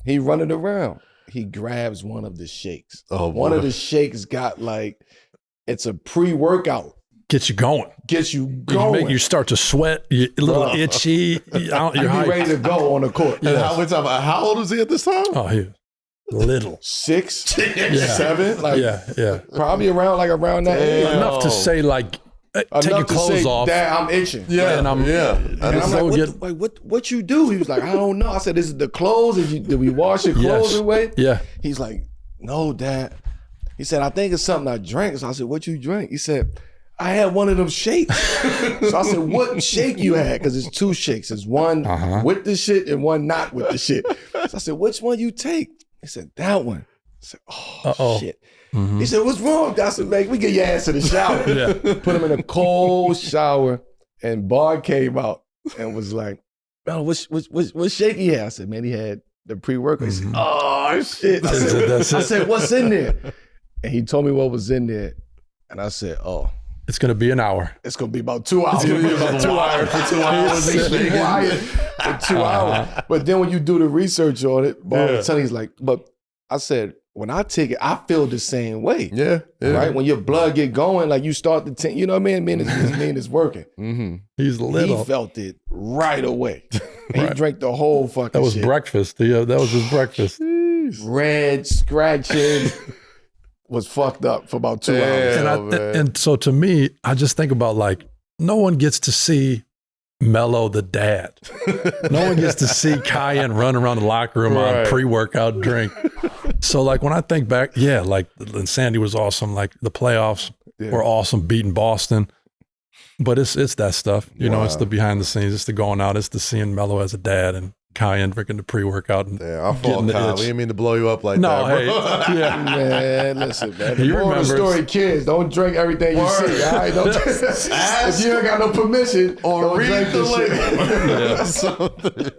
He running around. He grabs one of the shakes. One of the shakes got like. It's a pre-workout.
Gets you going. You start to sweat. You're a little itchy. You're
ready to go on the court.
Yes. How old was he at this time?
Oh, he was little.
6, 7. Like, probably around that age.
Enough to say, like, take your clothes off.
Dad, I'm itching.
Yeah. And I'm
like, what you do? He was like, I don't know. I said, is it the clothes? Did we wash your clothes away?
Yeah.
He's like, no, Dad. He said, I think it's something I drank. So I said, what you drank? He said, I had one of them shakes. So I said, what shake you had? Because it's 2 shakes. It's one with the shit and one not with the shit. So I said, which one you take? He said, that one. I said, shit. He said, what's wrong? I said, man, we get your ass to the shower. Put him in a cold shower, and Bard came out and was like, Melo, what shake he had? I said, man, he had the pre-workout. He said, oh, shit. I said, what's in there? And he told me what was in there. And I said, oh.
It's going to be an hour.
It's going to be about 2 hours.
It's going to be about 2 hours. For 2 hours.
For 2 hours. But then when you do the research on it, Bob was telling, he's like, but I said, when I take it, I feel the same way.
Yeah.
Right? When your blood get going, like you start to, you know what I mean? It's working.
Mm-hmm.
He's little.
He felt it right away. He drank the whole fucking
That was
shit.
breakfast. That was his breakfast.
Red, scratching. Was fucked up for about 2 hours.
And so to me, I just think about, like, no one gets to see Melo the dad. No one gets to see Cayenne run around the locker room on pre-workout drink. So, like, when I think back, like, Sandy was awesome. Like, the playoffs were awesome, beating Boston. But it's that stuff. You know, it's the behind the scenes. It's the going out. It's the seeing Melo as a dad and Cayenne drinking the pre-workout. And
I fault Kyle. We didn't mean to blow you up like
that.
Hey,
man, listen, man. The moral of the story, kids, don't drink everything you see. All right, if you ain't got no permission,
or read the label.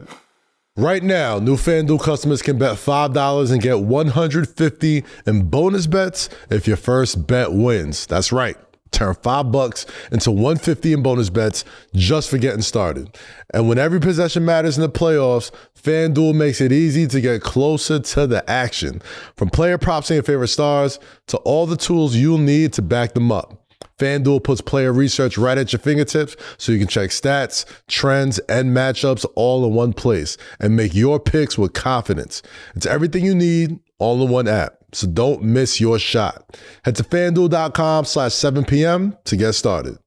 Right now, new FanDuel customers can bet $5 and get $150 in bonus bets if your first bet wins. That's right. Turn $5 into $150 in bonus bets just for getting started. And when every possession matters in the playoffs, FanDuel makes it easy to get closer to the action. From player props and your favorite stars to all the tools you'll need to back them up. FanDuel puts player research right at your fingertips so you can check stats, trends, and matchups all in one place and make your picks with confidence. It's everything you need all in one app. So don't miss your shot. Head to FanDuel.com/7PM to get started.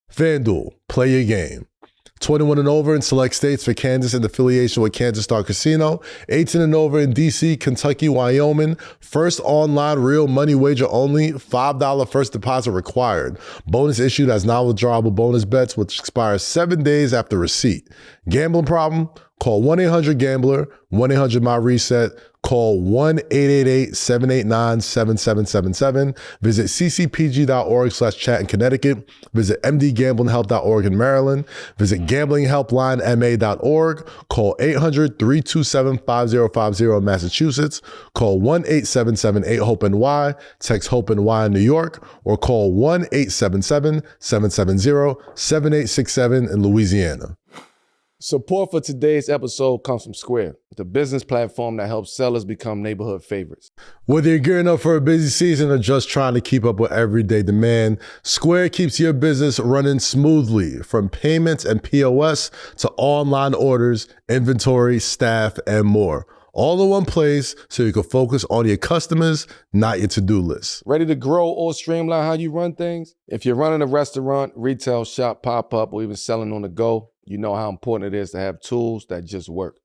FanDuel, play your game. 21 and over in select states for Kansas in affiliation with Kansas Star Casino. 18 and over in D.C., Kentucky, Wyoming. First online real money wager only. $5 first deposit required. Bonus issued as non-withdrawable bonus bets, which expires 7 days after receipt. Gambling problem? Call 1-800-GAMBLER, 1-800-MY-RESET. Call 1-888-789-7777. Visit ccpg.org/chat in Connecticut. Visit mdgamblinghelp.org in Maryland. Visit gamblinghelplinema.org. Call 800-327-5050 in Massachusetts. Call 1-877-8-HOPE-NY. Text HOPE-NY in New York. Or call 1-877-770-7867 in Louisiana.
Support for today's episode comes from Square, the business platform that helps sellers become neighborhood favorites.
Whether you're gearing up for a busy season or just trying to keep up with everyday demand, Square keeps your business running smoothly, from payments and POS to online orders, inventory, staff, and more. All in one place so you can focus on your customers, not your to-do list.
Ready to grow or streamline how you run things? If you're running a restaurant, retail shop, pop-up, or even selling on the go, you know how important it is to have tools that just work.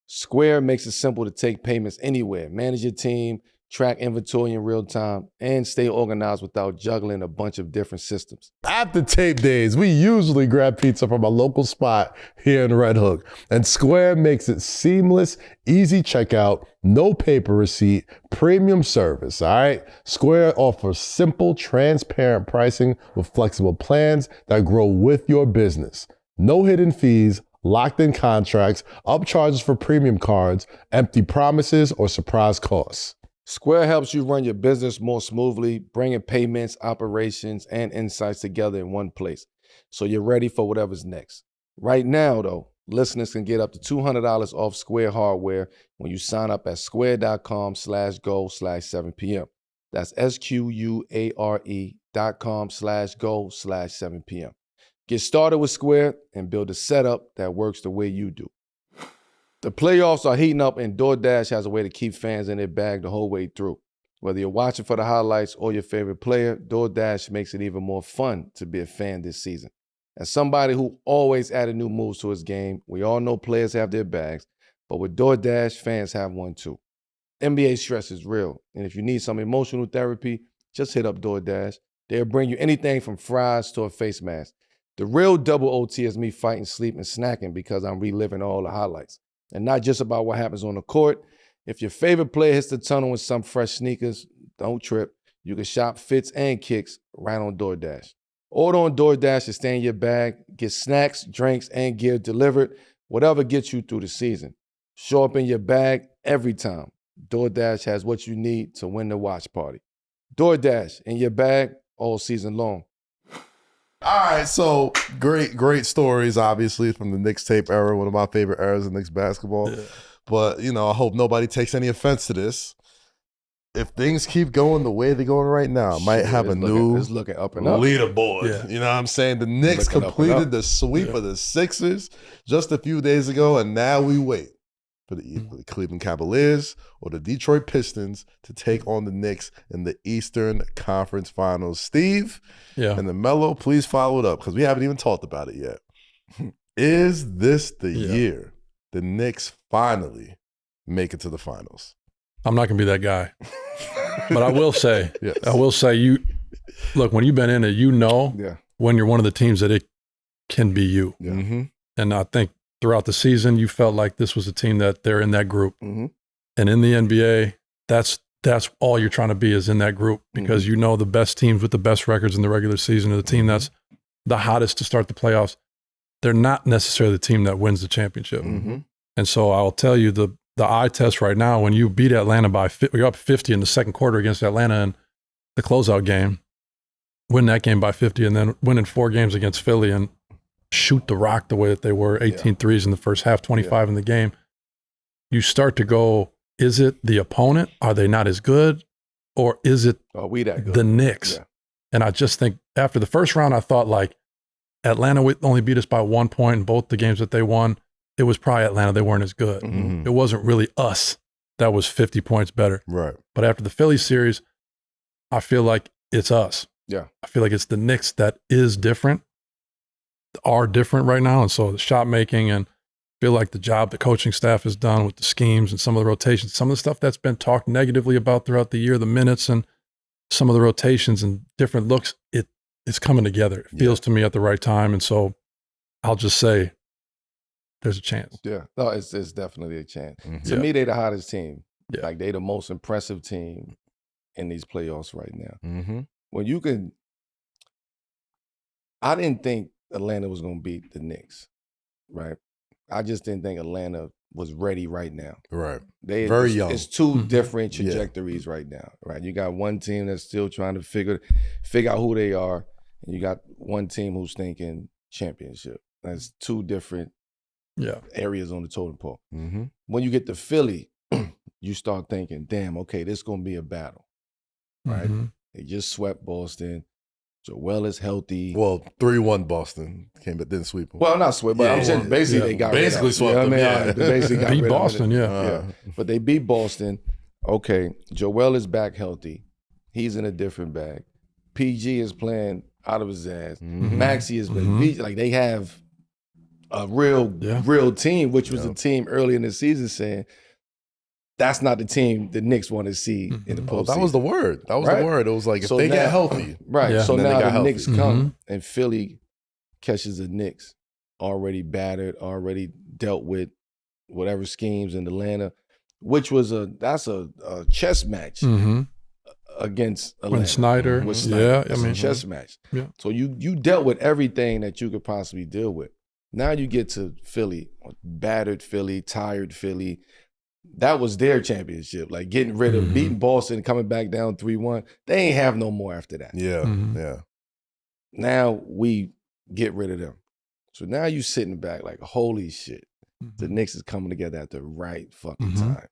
Square makes it simple to take payments anywhere, manage your team, track inventory in real time, and stay organized without juggling a bunch of different systems.
After tape days, we usually grab pizza from a local spot here in Red Hook, and Square makes it seamless, easy checkout, no paper receipt, premium service, all right? Square offers simple, transparent pricing with flexible plans that grow with your business. No hidden fees, locked-in contracts, upcharges for premium cards, empty promises, or surprise costs.
Square helps you run your business more smoothly, bringing payments, operations, and insights together in one place, so you're ready for whatever's next. Right now, though, listeners can get up to $200 off Square hardware when you sign up at square.com/go/7pm. That's SQUARE.com/go/7pm. Get started with Square and build a setup that works the way you do. The playoffs are heating up, and DoorDash has a way to keep fans in their bag the whole way through. Whether you're watching for the highlights or your favorite player, DoorDash makes it even more fun to be a fan this season. As somebody who always added new moves to his game, we all know players have their bags, but with DoorDash, fans have one too. NBA stress is real, and if you need some emotional therapy, just hit up DoorDash. They'll bring you anything from fries to a face mask. The real double OT is me fighting sleep and snacking because I'm reliving all the highlights. And not just about what happens on the court. If your favorite player hits the tunnel with some fresh sneakers, don't trip. You can shop fits and kicks right on DoorDash. Order on DoorDash to stay in your bag. Get snacks, drinks, and gear delivered, whatever gets you through the season. Show up in your bag every time. DoorDash has what you need to win the watch party. DoorDash in your bag all season long.
All right, so great stories, obviously, from the Nickstape era, one of my favorite eras of Knicks basketball. Yeah. But, I hope nobody takes any offense to this. If things keep going the way they're going right now, might have a new
looking up and up
leaderboard. Yeah. You know what I'm saying? The Knicks completed the sweep of the Sixers just a few days ago, and now we wait for the Cleveland Cavaliers or the Detroit Pistons to take on the Knicks in the Eastern Conference Finals. Steve and the Melo, please follow it up because we haven't even talked about it yet. Is this the year the Knicks finally make it to the finals?
I'm not going to be that guy. But I will say, look, when you've been in it, when you're one of the teams that it can be you.
Yeah. Mm-hmm.
And I think throughout the season, you felt like this was a team that they're in that group.
Mm-hmm.
And in the NBA, that's all you're trying to be is in that group because the best teams with the best records in the regular season are the team that's the hottest to start the playoffs. They're not necessarily the team that wins the championship.
Mm-hmm.
And so I'll tell you the eye test right now, when you beat Atlanta you're up 50 in the second quarter against Atlanta in the closeout game, win that game by 50 and then winning 4 games against Philly and shoot the rock the way that they were, 18 threes in the first half, 25 in the game. You start to go, is it the opponent? Are they not as good? Or is it the Knicks? Yeah. And I just think after the first round, I thought like Atlanta only beat us by 1 point in both the games that they won. It was probably Atlanta. They weren't as good.
Mm-hmm.
It wasn't really us that was 50 points better.
Right.
But after the Philly series, I feel like it's us.
Yeah.
I feel like it's the Knicks that is different. are different right now. And so the shot making and feel like the job the coaching staff has done with the schemes and some of the rotations, some of the stuff that's been talked negatively about throughout the year, the minutes and some of the rotations and different looks, it's coming together. It feels to me at the right time. And so I'll just say there's a chance.
Yeah, no, it's definitely a chance. To me, they the hottest team.
Yeah.
Like they the most impressive team in these playoffs right now. When you can, I didn't think Atlanta was going to beat the Knicks, right? I just didn't think Atlanta was ready right now.
Right.
Very
young.
It's two different trajectories right now, right? You got one team that's still trying to figure out who they are, and you got one team who's thinking championship. That's two different areas on the totem pole. When you get to Philly, you start thinking, damn, okay, this is going to be a battle, right? They just swept Boston. Joel is healthy.
Well, 3-1 Boston came, but didn't sweep them.
Well, not swept, but I'm saying basically they got
basically swept them.
They basically got
beat
rid of
Boston,
them. But they beat Boston. Okay, Joel is back healthy. He's in a different bag. PG is playing out of his ass. Maxey has been beat. Like they have a real team, which was a team early in the season saying that's not the team the Knicks want to see in the postseason.
That was the word. That was the word. It was like if they get healthy.
Right.
Yeah.
So now the Knicks
healthy.
come and Philly catches the Knicks already battered, already dealt with whatever schemes in Atlanta, which was a chess match against Atlanta.
When Snyder.
With Snyder.
Yeah, I mean,
a chess match.
Yeah.
So you dealt with everything that you could possibly deal with. Now you get to Philly, battered Philly, tired Philly. That was their championship. Like getting rid of beating Boston, coming back down 3-1. They ain't have no more after that.
Yeah.
Now we get rid of them. So now you sitting back like, holy shit. The Knicks is coming together at the right fucking time.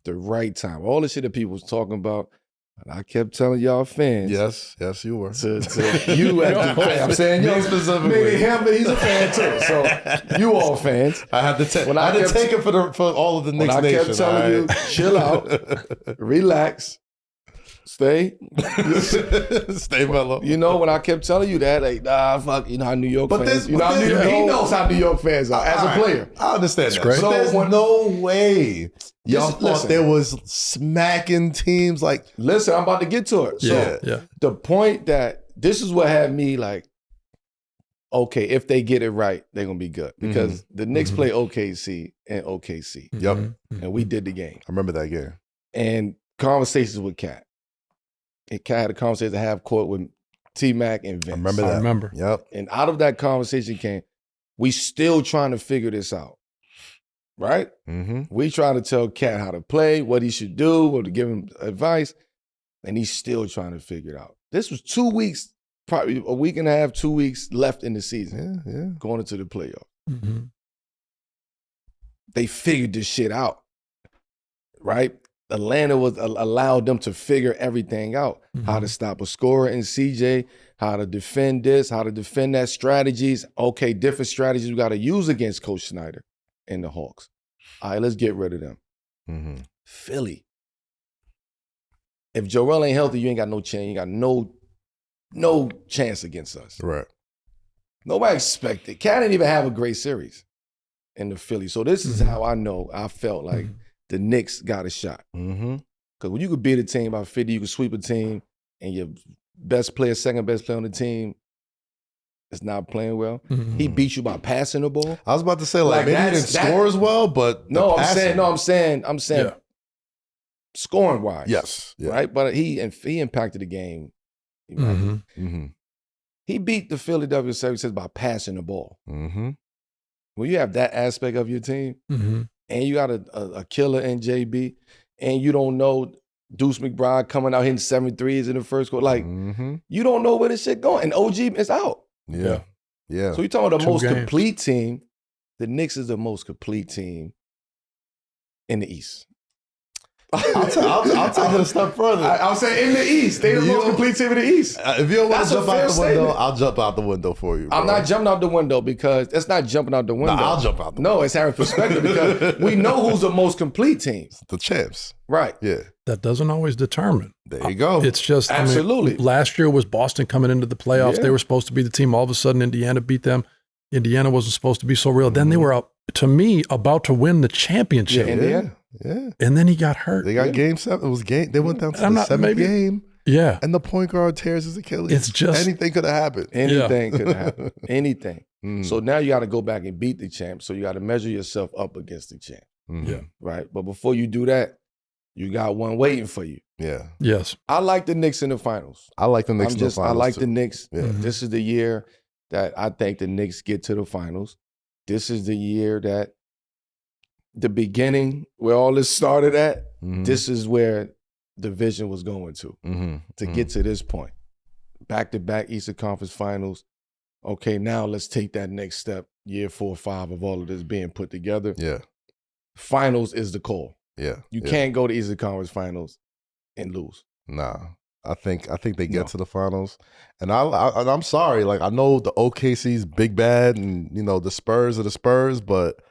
The right time. All the shit that people was talking about. And I kept telling y'all fans.
Yes, you were.
To you as the fan. I'm saying yo specifically. Maybe him, but he's a fan too. So you all fans.
I had to take it for all of the Knicks
When I
nation.
kept telling you, chill out, relax, stay
mellow.
You know, when I kept telling you that, like, fuck, you know how New York fans. He knows how New York fans are as a player.
I understand that.
Great.
So there's no way y'all thought
listen.
there was smacking teams like.
Listen, I'm about to get to it. So the point that this is what had me like, okay, if they get it right, they're gonna be good because the Knicks play OKC and OKC.
Yep,
and we did the game.
I remember that game.
And conversations with Cat. And Cat had a conversation at half court with T-Mac and Vince.
I remember that.
I remember.
Yep.
And out of that conversation came, we still trying to figure this out. Right? We trying to tell Cat how to play, what he should do, what to give him advice, and he's still trying to figure it out. This was 2 weeks, probably a week and a half, 2 weeks left in the season. Going into the playoffs. They figured this shit out. Right? Atlanta was allowed them to figure everything out. How to stop a scorer in CJ, how to defend this, how to defend that, strategies. Okay, different strategies we got to use against Coach Snyder and the Hawks. All right, let's get rid of them. Philly. If Joel ain't healthy, you ain't got no chance. You got no chance against us.
Right. Nobody
expected. Cat didn't even have a great series in the Philly. So this is how I felt like the Knicks got a shot. Because when you could beat a team by 50, you could sweep a team, and your best player, second best player on the team is not playing well. He beat you by passing the ball.
I was about to say, like maybe he didn't score as well, but
I'm saying scoring wise.
Yes. Yeah.
Right? But he impacted the game. He beat the Philadelphia 76ers by passing the ball. When you have that aspect of your team, and you got a killer in JB, and you don't know Deuce McBride coming out hitting 7 threes in the first quarter. Like, you don't know where this shit going. And OG is out.
Yeah.
So you're talking about the most complete team. The Knicks is the most complete team in the East.
I'll take it a step further.
I'm saying in the East. They're the most complete team in the East.
If you don't want to jump out the window, I'll jump out the window for you. Bro.
I'm not jumping out the window because it's not jumping out the window.
I'll jump out the window.
No, it's having perspective because we know who's the most complete team.
The champs.
Right.
Yeah.
That doesn't always determine.
There you go.
It's just,
absolutely.
I mean, last year was Boston coming into the playoffs.
Yeah.
They were supposed to be the team. All of a sudden, Indiana beat them. Indiana wasn't supposed to be so real. Then they were, to me, about to win the championship.
Yeah.
And then he got hurt.
They got game 7. It was game. They went down to the 7th game.
Yeah.
And the point guard tears his Achilles.
It's just
anything could have happened.
Anything could have happened. Anything. So now you got to go back and beat the champ. So you got to measure yourself up against the champ.
Yeah.
Right. But before you do that, you got one waiting for you.
Yeah.
Yes.
I like the Knicks in the finals.
I like the Knicks in the finals.
I like the Knicks.
Yeah.
This is the year that I think the Knicks get to the finals. This is the year that the beginning, where all this started at, this is where the vision was going to get to this point. Back-to-back Eastern Conference Finals. Okay, now let's take that next step, year 4 or 5 of all of this being put together.
Yeah.
Finals is the call.
Yeah.
You can't go to Eastern Conference Finals and lose.
Nah. I think they get to the finals. And I'm sorry, like I know the OKC's big bad and the Spurs are the Spurs, but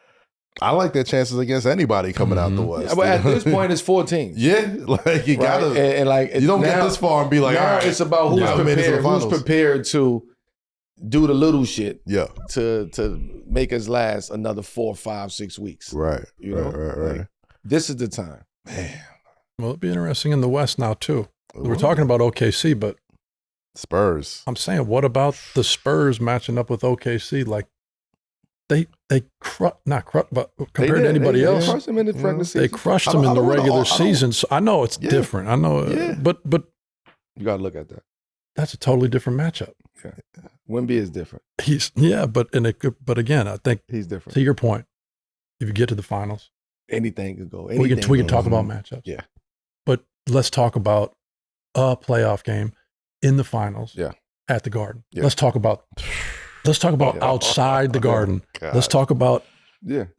I like their chances against anybody coming out the West.
Yeah, but at this point, it's 4 teams.
Yeah, like you gotta,
and like
you don't get this far and be like,
now
all right,
it's about who's prepared to do the little shit.
Yeah,
to make us last another 4, 5, 6 weeks.
Right.
Right. Like, this is the time,
man.
Well, it'd be interesting in the West now too. We're talking about OKC, but
Spurs.
I'm saying, what about the Spurs matching up with OKC? Like they but compared to anybody else,
crushed them in the regular season.
They crushed them in the regular season. So I know it's different. I know, but
you got to look at that.
That's a totally different matchup.
Okay. Wemby is different.
But again, I think
he's different.
To your point, if you get to the finals,
anything could go.
We can talk about matchups.
Yeah,
but let's talk about a playoff game in the finals.
Yeah,
at the Garden.
Yeah.
Let's talk about outside the Garden.
God.
Let's talk about
it's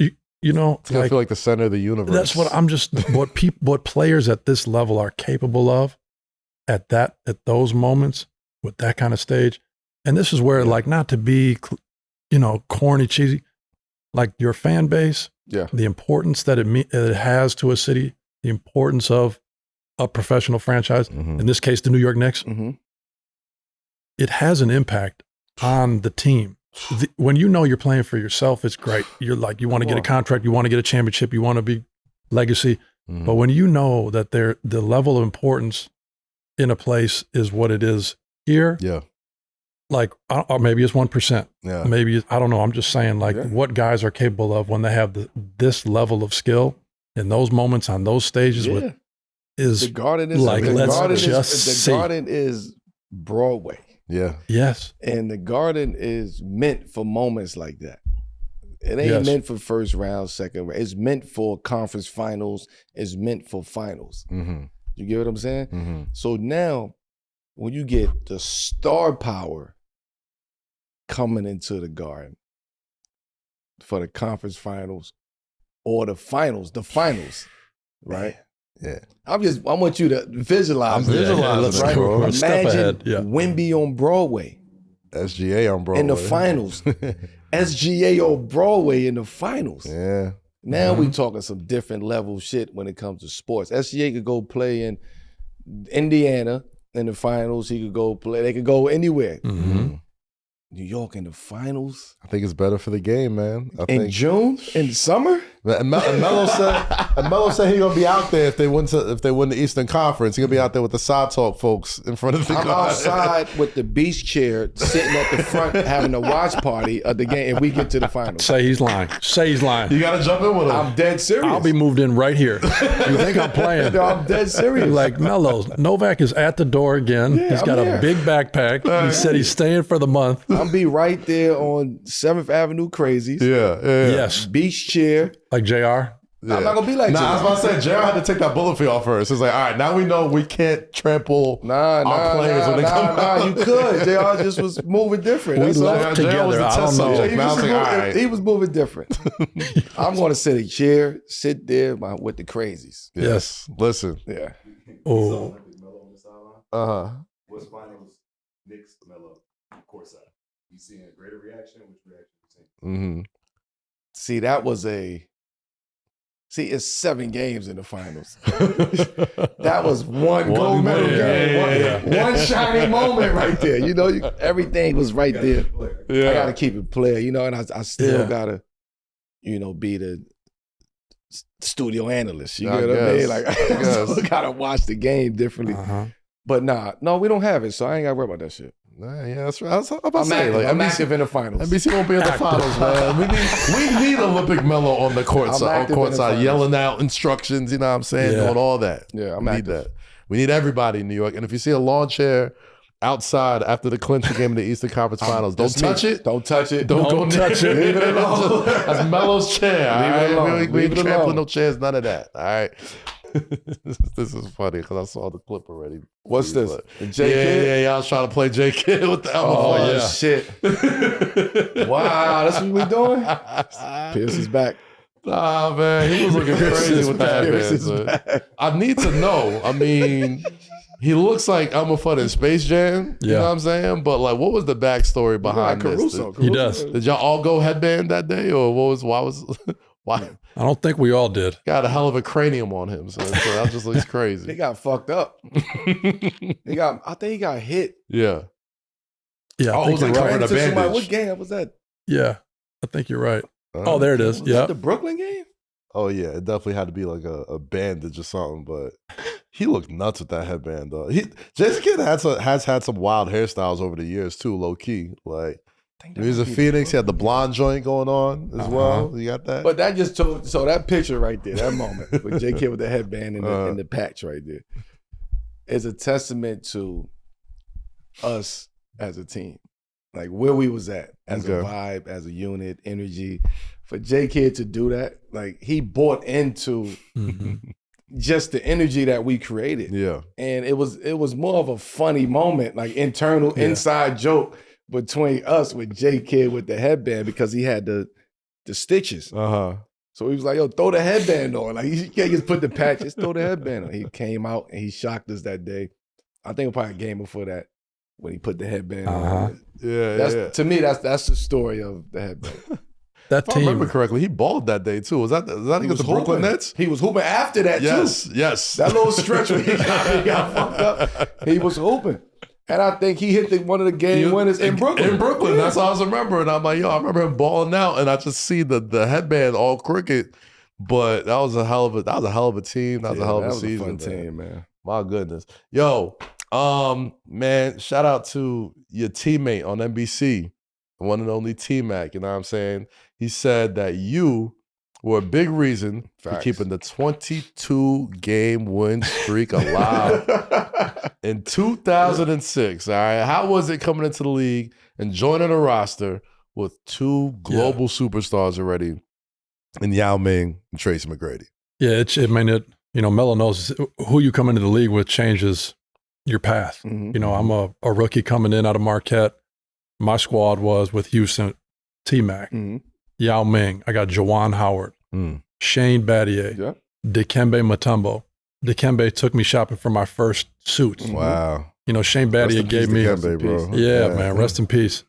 gonna feel like the center of the universe.
That's what I'm just what players at this level are capable of at those moments with that kind of stage. And this is where like, not to be corny, cheesy, like your fan base, the importance that it has to a city, the importance of a professional franchise, in this case the New York Knicks, it has an impact on the team. When you're playing for yourself, it's great. You're like, you want to get a contract, you want to get a championship, you want to be legacy. But when you know that the level of importance in a place is what it is here, like, or maybe it's 1%.
Yeah.
Maybe, I don't know. I'm just saying, like, what guys are capable of when they have this level of skill in those moments on those stages is
the Garden is
like,
the Garden is Broadway.
Yeah.
Yes.
And the Garden is meant for moments like that. It ain't meant for first round, second round. It's meant for conference finals. It's meant for finals. You get what I'm saying? So now, when you get the star power coming into the Garden for the conference finals or the finals, right?
Yeah.
I want you to visualize.
Visualize,
right?
bro.
Imagine Wemby on Broadway.
SGA on Broadway.
In the finals. SGA on Broadway in the finals.
Yeah.
Now we talking some different level shit when it comes to sports. SGA could go play in Indiana in the finals. He could go play. They could go anywhere. New York in the finals.
I think it's better for the game, man.
In June, in the summer.
And Melo said he's gonna be out there if they win the Eastern Conference. He's gonna be out there with the side talk folks in front of the.
I'm outside with the beach chair, sitting at the front, having a watch party of the game, and we get to the finals.
Say he's lying.
You gotta jump in with him.
I'm dead serious.
I'll be moved in right here. You think I'm playing?
No, I'm dead serious.
Like, Melo, Novak is at the door again. He's got a big backpack. He said he's staying for the month.
I'll be right there on 7th Avenue Crazies.
Yeah.
Yes.
Beach chair.
Like JR?
I'm not going to be like JR.
I was about to say, JR had to take that bullet for y'all first. It's like, all right, now we know we can't trample our players when they come out.
You could. JR just was moving different.
We left together. I don't know.
He was moving different. I'm going to sit there with the crazies.
Yes. Listen.
Yeah.
Oh.
What's finals? Knicks, Melo, courtside. You seeing a greater reaction? Which reaction you seeing?
See, it's 7 games in the finals. That was one gold medal game. one shining moment right there. You know, everything was right there.
Yeah.
I gotta keep it player, you know, and I still gotta, you know, be the studio analyst. You get what I mean? Like, I still gotta watch the game differently. But no, we don't have it, so I ain't gotta worry about that shit.
Yeah, that's right. I was about to say,
I'm
like,
active in the finals.
NBC won't be in the finals, man. We need Olympic Melo on the courtside, yelling out instructions. You know what I'm saying? Doing all that.
Yeah,
we need that. We need everybody in New York. And if you see a lawn chair outside after the clincher game in the Eastern Conference Finals, don't touch it.
Don't touch it.
Don't go touch it.
Leave it alone.
That's Melo's chair.
Leave it alone.
We ain't trampling no chairs. None of that. All right. This is funny because I saw the clip already.
What's this?
Yeah. I was trying to play J Kid with the elbow.
Oh, shit. Wow, that's what we doing? Pierce is back.
Nah, man. He was looking crazy with that headband. I need to know. I mean, he looks like Elmer Fudd in Space Jam. You know what I'm saying? But like, what was the backstory behind this?
He does.
Did y'all all go headband that day? Or why?
I don't think we all did.
Got a hell of a cranium on him, so that just looks crazy.
He got fucked up. I think he got hit.
Yeah.
Yeah.
Oh, it was like covering a bandage.
What game was that?
Yeah. I think you're right. Oh, there it is.
Was
Yeah.
that the Brooklyn game?
Oh, yeah. It definitely had to be like a bandage or something, but he looked nuts with that headband, though. Jason Kidd has had some wild hairstyles over the years, too, low key. Like, he was a Phoenix. He had the blonde joint going on as well. You got that?
But that just told, so that picture right there, that moment with J Kid with the headband and the patch right there is a testament to us as a team. Like where we was at as a vibe, as a unit, energy. For J Kid to do that, like he bought into just the energy that we created. Yeah. And it was more of a funny moment, like internal inside joke between us with J Kid with the headband because he had the stitches. So he was like, yo, throw the headband on. Like you can't just put the patch, just throw the headband on. He came out and he shocked us that day. I think it was probably a game before that when he put the headband on. To me, that's the story of the headband.
That
if
team,
I remember correctly, he balled that day too. Was that against the Brooklyn Nets?
He was hooping after that too.
Yes.
That little stretch where he got fucked up, he was hooping. And I think he hit one of the game winners in Brooklyn.
In Brooklyn, that's all I was remembering. I'm like, yo, I remember him balling out, and I just see the headband all crooked. But that was a hell of a team. That was a hell of a season.
Fun team, man.
My goodness, yo, man, shout out to your teammate on NBC, the one and only T-Mac. You know what I'm saying? He said that you were a big reason for keeping the 22-game win streak alive in 2006. All right, how was it coming into the league and joining a roster with two global superstars already, in Yao Ming and Tracy McGrady?
Yeah, Melo knows who you come into the league with changes your path. You know, I'm a rookie coming in out of Marquette. My squad was with Houston, T-Mac, Yao Ming. I got Juwan Howard, Shane Battier, Dikembe Mutombo. Dikembe took me shopping for my first suits.
Wow.
You know, Shane Battier gave me,
Dikembe, bro.
Yeah, man, rest in peace.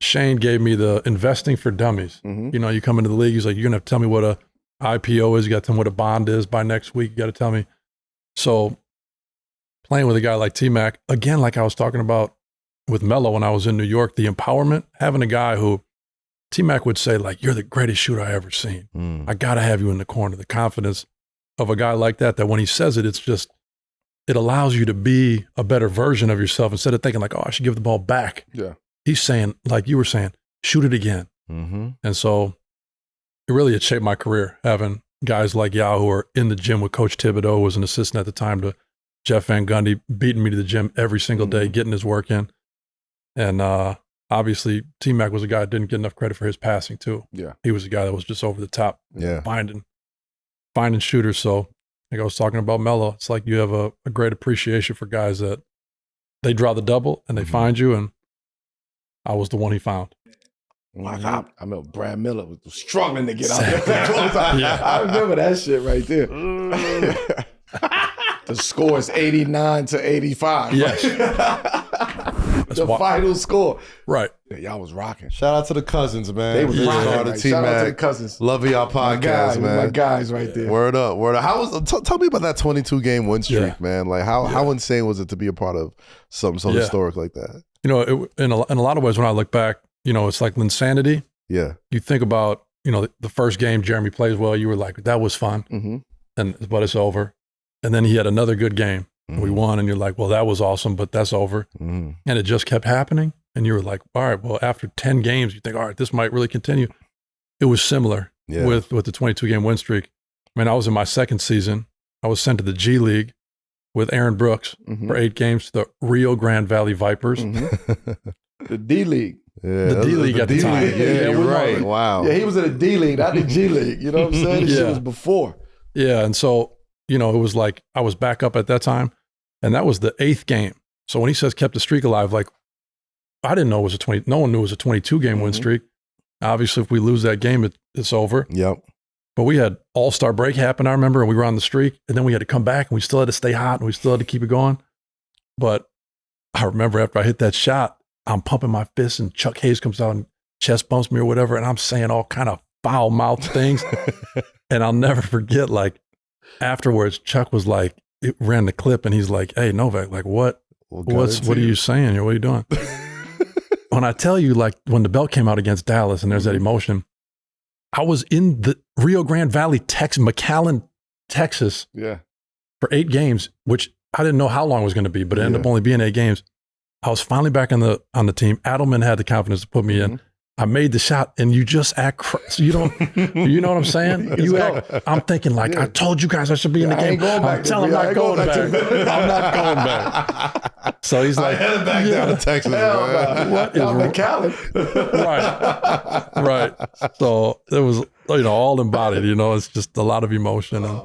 Shane gave me the investing for dummies. You know, you come into the league, he's like, you're going to have to tell me what a IPO is. You got to tell me what a bond is by next week. You got to tell me. So playing with a guy like T-Mac, again, like I was talking about with Melo when I was in New York, the empowerment, having a guy who T-Mac would say, like, you're the greatest shooter I ever seen. I got to have you in the corner. The confidence of a guy like that when he says it, it's just, it allows you to be a better version of yourself instead of thinking like, oh, I should give the ball back. Yeah. He's saying, like you were saying, shoot it again. And so it shaped my career, having guys like Yao who are in the gym with Coach Thibodeau, who was an assistant at the time to Jeff Van Gundy, beating me to the gym every single day, getting his work in. And obviously, T-Mac was a guy that didn't get enough credit for his passing too. Yeah, he was a guy that was just over the top, finding shooters. So like I was talking about Melo, it's like you have a great appreciation for guys that they draw the double and they find you, and I was the one he found.
I remember Brad Miller was struggling to get out there. I remember that shit right there. The score is 89-85.
Yes.
the final score.
Right.
Yeah, y'all was rocking.
Shout out to the cousins, man.
They was
Big
rocking.
shout out to T
Shout out to the
Mac.
cousins.
Love y'all
My
podcast,
guys,
man.
my guys right there.
Word up, word up. How was? Tell me about that 22-game win streak,
Yeah.
man. Like how insane was it to be a part of something so historic like that?
You know, in a lot of ways, when I look back, you know, it's like insanity.
Yeah.
You think about, you know, the first game Jeremy plays well, you were like, that was fun,
Mm-hmm.
but it's over. And then he had another good game. We won, and you're like, well, that was awesome, but that's over. And it just kept happening. And you were like, all right, well, after 10 games, you think, all right, this might really continue. It was similar with the 22-game win streak. I mean, I was in my second season. I was sent to the G League with Aaron Brooks for 8 games to the Rio Grande Valley Vipers.
The D League.
Yeah,
The D League at the time.
Yeah,
we
right.
know.
Wow.
Yeah, he was in the D League, not the G League. You know what I'm saying? This shit was before.
Yeah, and so, you know, it was like I was back up at that time, and that was the 8th game. So when he says kept the streak alive, like I didn't know it was no one knew it was a 22-game win streak. Obviously, if we lose that game, it's over.
Yep.
But we had All-Star break happen, I remember, and we were on the streak, and then we had to come back, and we still had to stay hot, and we still had to keep it going. But I remember after I hit that shot, I'm pumping my fist, and Chuck Hayes comes out and chest bumps me or whatever, and I'm saying all kind of foul-mouthed things. And I'll never forget, like, afterwards, Chuck was like, it ran the clip, and he's like, hey, Novak, like, what are you saying? What are you doing? When I tell you, like, when the belt came out against Dallas and there's that emotion, I was in the Rio Grande Valley, McAllen, Texas, for 8 games, which I didn't know how long it was going to be, but it ended up only being 8 games. I was finally back on the team. Adelman had the confidence to put me in. I made the shot, and you just act so you don't, you know what I'm saying? You act, I'm thinking like, I told you guys I should be in the game. I'm telling him I'm not going back. I'm not going back. So he's like,
headed back down to Texas, man.
What is
McAllen.
Right. So it was, you know, all embodied, you know, it's just a lot of emotion. And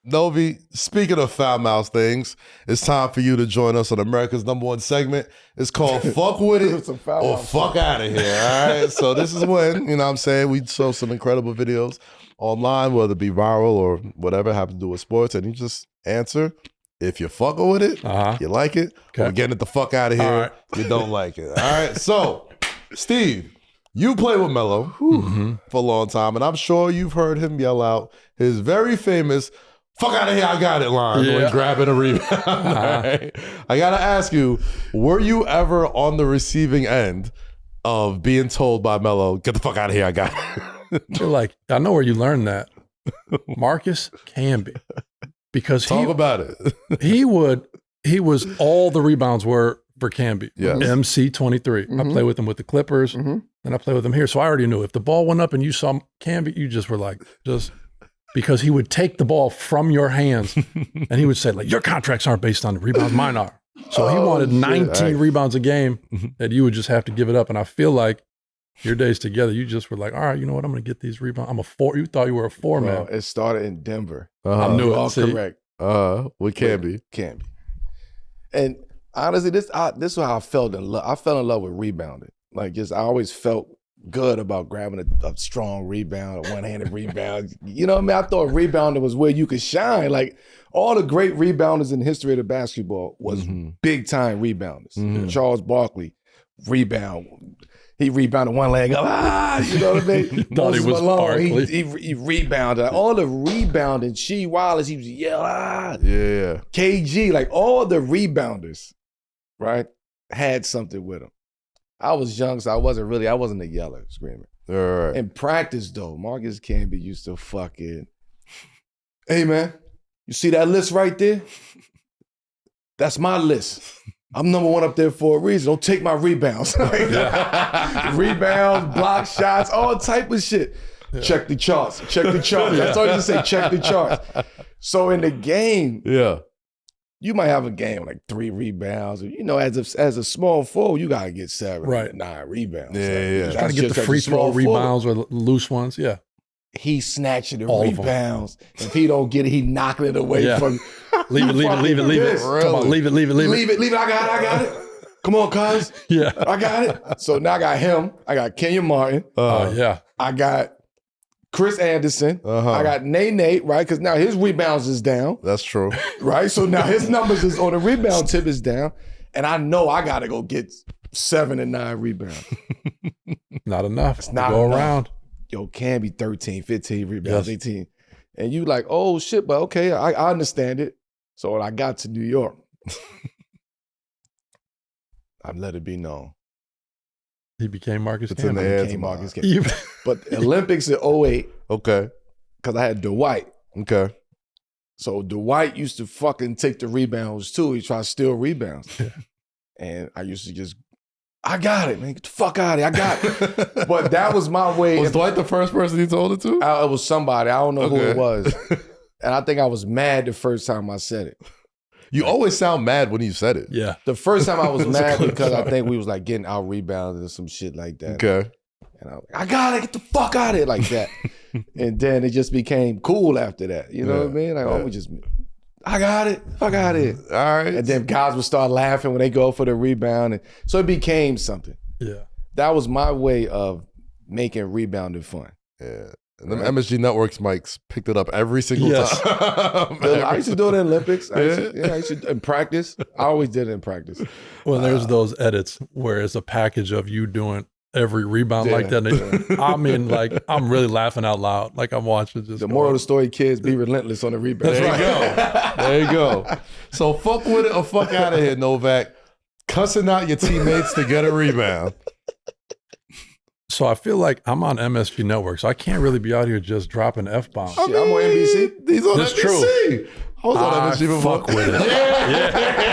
Novi, speaking of foul mouth things, it's time for you to join us on America's #1 segment. It's called Fuck With It or Fuck Out of Here. All right. So this is when, you know what I'm saying, we show some incredible videos online, whether it be viral or whatever, have to do with sports, and you just answer. If you're fucking with it, you like it, we're getting it the fuck out of here. You don't like it. All right. So, Steve, you play with Melo for a long time, and I'm sure you've heard him yell out his very famous "fuck out of here, I got it" line when grabbing a rebound. Right? I gotta ask you, were you ever on the receiving end of being told by Melo, "Get the fuck out of here, I got it"?
you're like, I know where you learned that. Marcus Camby. Because
Talk about it.
he was all the rebounds were for Camby.
Yes.
MC23. I play with him with the Clippers, and I play with him here. So I already knew if the ball went up and you saw Camby, you just were like, because he would take the ball from your hands and he would say, like, your contracts aren't based on the rebounds, mine are. So he wanted 19 rebounds a game that you would just have to give it up. And I feel like your days together, you just were like, all right, you know what? I'm going to get these rebounds. I'm a 4. You thought you were a 4 man.
It started in Denver.
I knew it.
All correct.
With Camby.
Camby. And honestly, this is how I felt in love. I fell in love with rebounding. Like, just I always felt good about grabbing a strong rebound, a one-handed rebound. You know what I mean? I thought rebounding was where you could shine. Like, all the great rebounders in the history of the basketball was big-time rebounders. Charles Barkley, rebound. He rebounded one leg up. You know what I mean?
Thought he was Barkley.
He rebounded. All the rebounding, Shea Wallace, he was yelling.
Yeah.
KG, like all the rebounders, right, had something with them. I was young, so I wasn't a yeller, screaming.
All right.
In practice, though, Marcus Camby used to fucking, hey, man, you see that list right there? That's my list. I'm #1 up there for a reason. Don't take my rebounds. Rebounds, block shots, all type of shit. Yeah. Check the charts. That's all you just say, check the charts. So in the game, you might have a game like 3 rebounds. You know, as a small forward, you got to get 7, 9 rebounds.
You got to get the free throw rebounds or loose ones. Yeah.
He snatching the rebounds. If he don't get it, he knocking it away from
Leave it.
Really?
Come on, leave it.
Leave it. I got it. Come on, cuz.
Yeah.
I got it. So now I got him. I got Kenyon Martin.
I got
Chris Anderson. I got Nate, right? Because now his rebounds is down.
That's true.
Right? So now his numbers is on the rebound tip is down. And I know I got to go get 7 and 9 rebounds.
Not enough.
It's not
go
enough.
around.
Yo, can be 13, 15 rebounds,
Yes.
18. And you like, oh shit, but okay, I understand it. So when I got to New York, I let it be known.
He became Marcus
It's in
Camby.
the air.
Became Marcus Camby.
Even-
But the Olympics in 08,
Okay.
because I had Dwight.
Okay.
So Dwight used to fucking take the rebounds too. He tried to steal rebounds. And I used to just, I got it, man. Get the fuck out of here. I got it. But that was my way.
Was Dwight the first person you told it to?
It was somebody. I don't know who
Okay.
it was. And I think I was mad the first time I said it.
You always sound mad when you said it.
yeah.
The first time I was
It was a
mad
clip
because I
shot.
think we was like getting out rebounded or some shit like that.
Okay.
And I was like, I got it, get the fuck out of here like that. And then it just became cool after that. You know what I mean? Like, oh, we just, I got it, fuck out of here.
All right.
And then guys would start laughing when they go for the rebound. And so it became something.
Yeah.
That was my way of making rebounding fun.
Yeah. And them MSG Networks mics picked it up every single
Yes.
time.
I used to do it in Olympics. I used to in practice. I always did it in practice.
Well, there's those edits where it's a package of you doing every rebound like that. And I mean, like, I'm really laughing out loud. Like, I'm watching just.
The moral of the story, kids, be relentless on the rebound.
There you go. There you go. So fuck with it or fuck out of here, Novak. Cussing out your teammates to get a rebound.
So I feel like I'm on MSG Network, so I can't really be out here just dropping F-bombs.
Shit, I'm on NBC.
He's on
That's
NBC.
true.
I was on
I
NBC before.
fuck with it.
Yeah.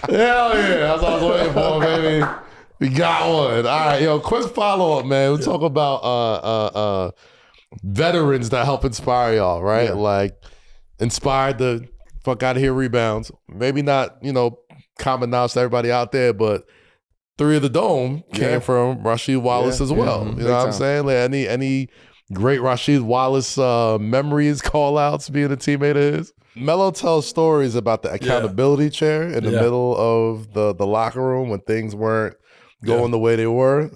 Hell yeah. That's what I was waiting for, baby. We got one. All right, yo, quick follow-up, man. We'll talk about veterans that help inspire y'all, right?
Yeah.
Like, inspired the fuck out of here rebounds. Maybe not, common knowledge to everybody out there, but 3 of the Dome came from Rasheed Wallace as well.
Mhm.
You know what I'm
Big
saying? Like any great Rasheed Wallace memories, call outs, being a teammate of his? Melo tells stories about the accountability chair in the middle of the locker room when things weren't going the way they were.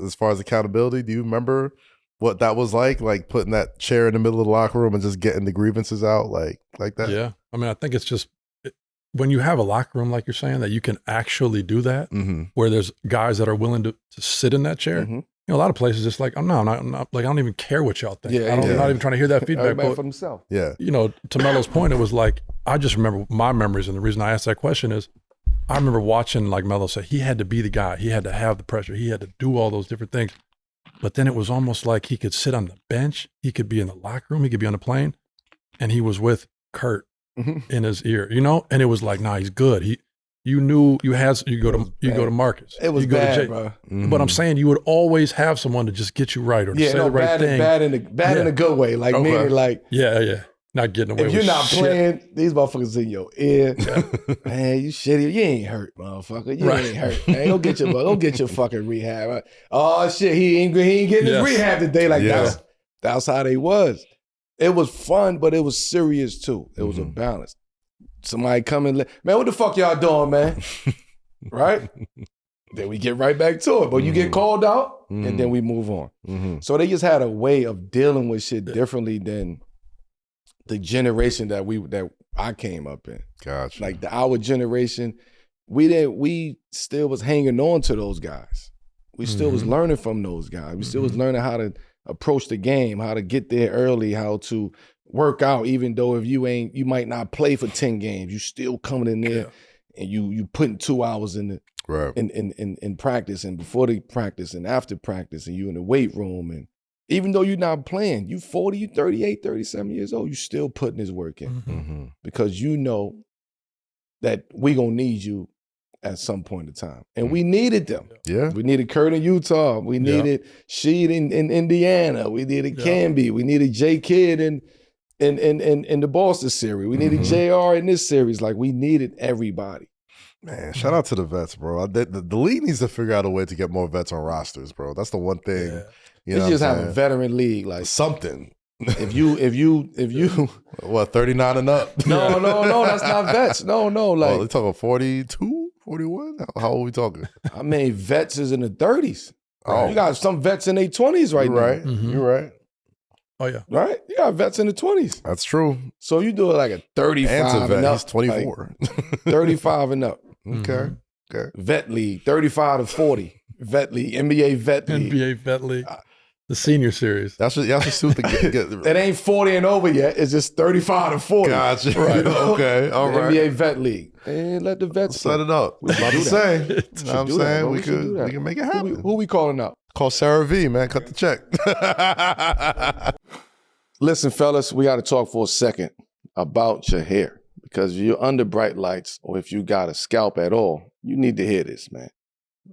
As far as accountability, do you remember what that was like? Like putting that chair in the middle of the locker room and just getting the grievances out like that?
Yeah. I mean, I think it's just when you have a locker room, like you're saying, that you can actually do that, where there's guys that are willing to sit in that chair.
Mhm.
A lot of places just like, I'm not like, I don't even care what y'all think.
Yeah,
I'm
yeah.
not even trying to hear that feedback.
Everybody
But,
for themselves.
Yeah.
to Melo's point, it was like, I just remember my memories. And the reason I asked that question is I remember watching like Melo say, he had to be the guy. He had to have the pressure. He had to do all those different things. But then it was almost like he could sit on the bench. He could be in the locker room. He could be on the plane. And he was with Kurt in his ear, and it was like, nah, he's good. You knew you go to Marcus.
It was
you go to
bad,
Jay.
bro.
But I'm saying you would always have someone to just get you right or to
Yeah,
say
no,
the right
bad,
thing.
bad in a good way. Like
Okay.
meaning like
Yeah. Not getting away
if
with
you're not
shit.
playing, these motherfuckers in your ear. Man, you shitty. You ain't hurt, motherfucker. You
Right.
ain't hurt. Man, go get your fucking rehab. Oh shit, he ain't getting his
Yes.
rehab today. Like
Yeah.
that's how they was. It was fun, but it was serious too. It was a balance. Somebody come and man, what the fuck y'all doing, man? Right? Then we get right back to it. But you get called out, and then we move on. So they just had a way of dealing with shit differently than the generation that I came up in.
Gotcha.
Like our generation, we still was hanging on to those guys. We still was learning from those guys. We still was learning how to approach the game, how to get there early, how to work out, even though if you might not play for 10 games, you still coming in there and you putting 2 hours in the
right.
in practice and before the practice and after practice, and you in the weight room, and even though you're not playing, you 40, you 38, 37 years old, you still putting this work in because you know that we gonna need you at some point in time. And we needed them.
Yeah.
We needed Kurt in Utah. We needed Sheed in Indiana. We needed Camby. We needed J Kidd in the Boston series. We needed JR in this series. Like, we needed everybody.
Man, shout out to the vets, bro. The league needs to figure out a way to get more vets on rosters, bro. That's the one thing.
Yeah.
You
You
know
just
what I'm
have a
saying?
veteran league. Like,
Something.
if you
What, 39 and up?
no, that's not vets. No,
Oh, they
like,
talking 42, 41? How old are we talking?
I mean, vets is in the 30s. You got some vets in their 20s right
You're
now.
right.
Mhm.
You're right.
Oh yeah.
Right? You got vets in the 20s.
That's true.
So you do it like a 35
Ant's a
and
vet.
up.
He's 24.
Like 35 and up.
Okay. Okay.
Vet league, 35 to 40. Vet league, NBA vet league.
NBA Vet League, the senior series.
That's what y'all should suit the get.
It ain't 40 and over yet. It's just 35 to 40.
Gotcha.
Right.
Okay. All
The
right.
NBA vet league. And let the vets
Set
play.
it up.
We
About
should
to
do
say.
that.
You know what I'm
do that,
saying?
bro.
We
We should do that.
can make it
Who we,
happen.
who we calling out?
Call Sarah V, man. Cut the check.
Listen, fellas, we got to talk for a second about your hair. Because if you're under bright lights or if you got a scalp at all, you need to hear this, man.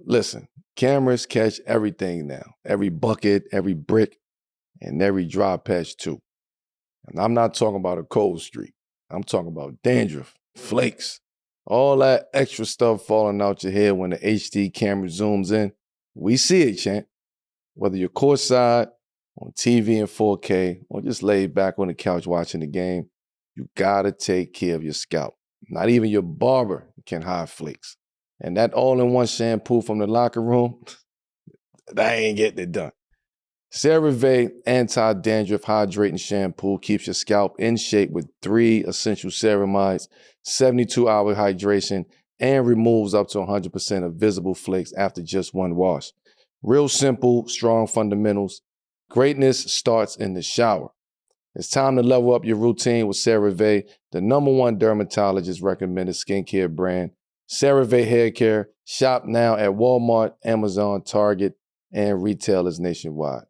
Listen, cameras catch everything now. Every bucket, every brick, and every dry patch too. And I'm not talking about a cold streak. I'm talking about dandruff, flakes, all that extra stuff falling out your hair when the HD camera zooms in. We see it, champ. Whether you're courtside, on TV in 4K, or just laid back on the couch watching the game, you gotta take care of your scalp. Not even your barber can hide flakes. And that all-in-one shampoo from the locker room, that ain't getting it done. CeraVe Anti-Dandruff Hydrating Shampoo keeps your scalp in shape with 3 essential ceramides, 72-hour hydration, and removes up to 100% of visible flakes after just one wash. Real simple, strong fundamentals. Greatness starts in the shower. It's time to level up your routine with CeraVe, the #1 dermatologist recommended skincare brand. CeraVe Hair Care. Shop now at Walmart, Amazon, Target, and retailers nationwide.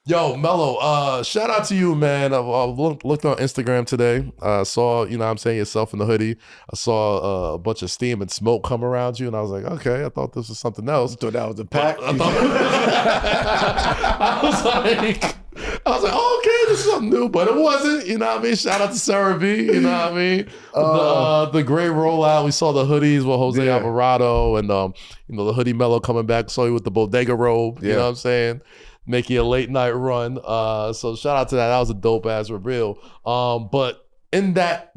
Yo, Melo, shout out to you, man. I looked on Instagram today. Saw, you know what I'm saying, yourself in the hoodie. I saw a bunch of steam and smoke come around you, and I was like, okay, I thought this was something else.
Thought that was a pack.
I was like, oh, okay, this is something new, but it wasn't. You know what I mean? Shout out to Sarah V. You know what I mean? The great rollout. We saw the hoodies with Jose Alvarado, and you know, the hoodie Melo coming back. Saw you with the bodega robe. You know what I'm saying? Making a late night run. So shout out to that. That was a dope ass reveal. But in that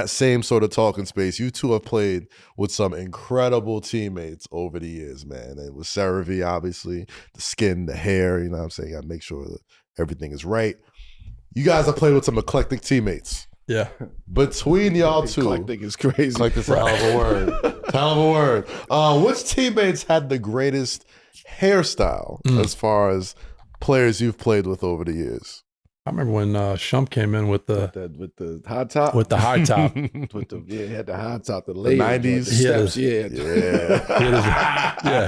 same sort of talking space, you two have played with some incredible teammates over the years, man. And with Sarah V, obviously, the skin, the hair, you know what I'm saying? You gotta make sure that everything is right. You guys have played with some eclectic teammates.
Yeah.
Between y'all two.
Eclectic is crazy.
Eclectic's a hell of a word. Hell of a word. Which teammates had the greatest hairstyle as far as players you've played with over the years?
I remember when Shump came in with the
high top.
with the high top.
He had the high top, the layers,
90s.
the steps,
He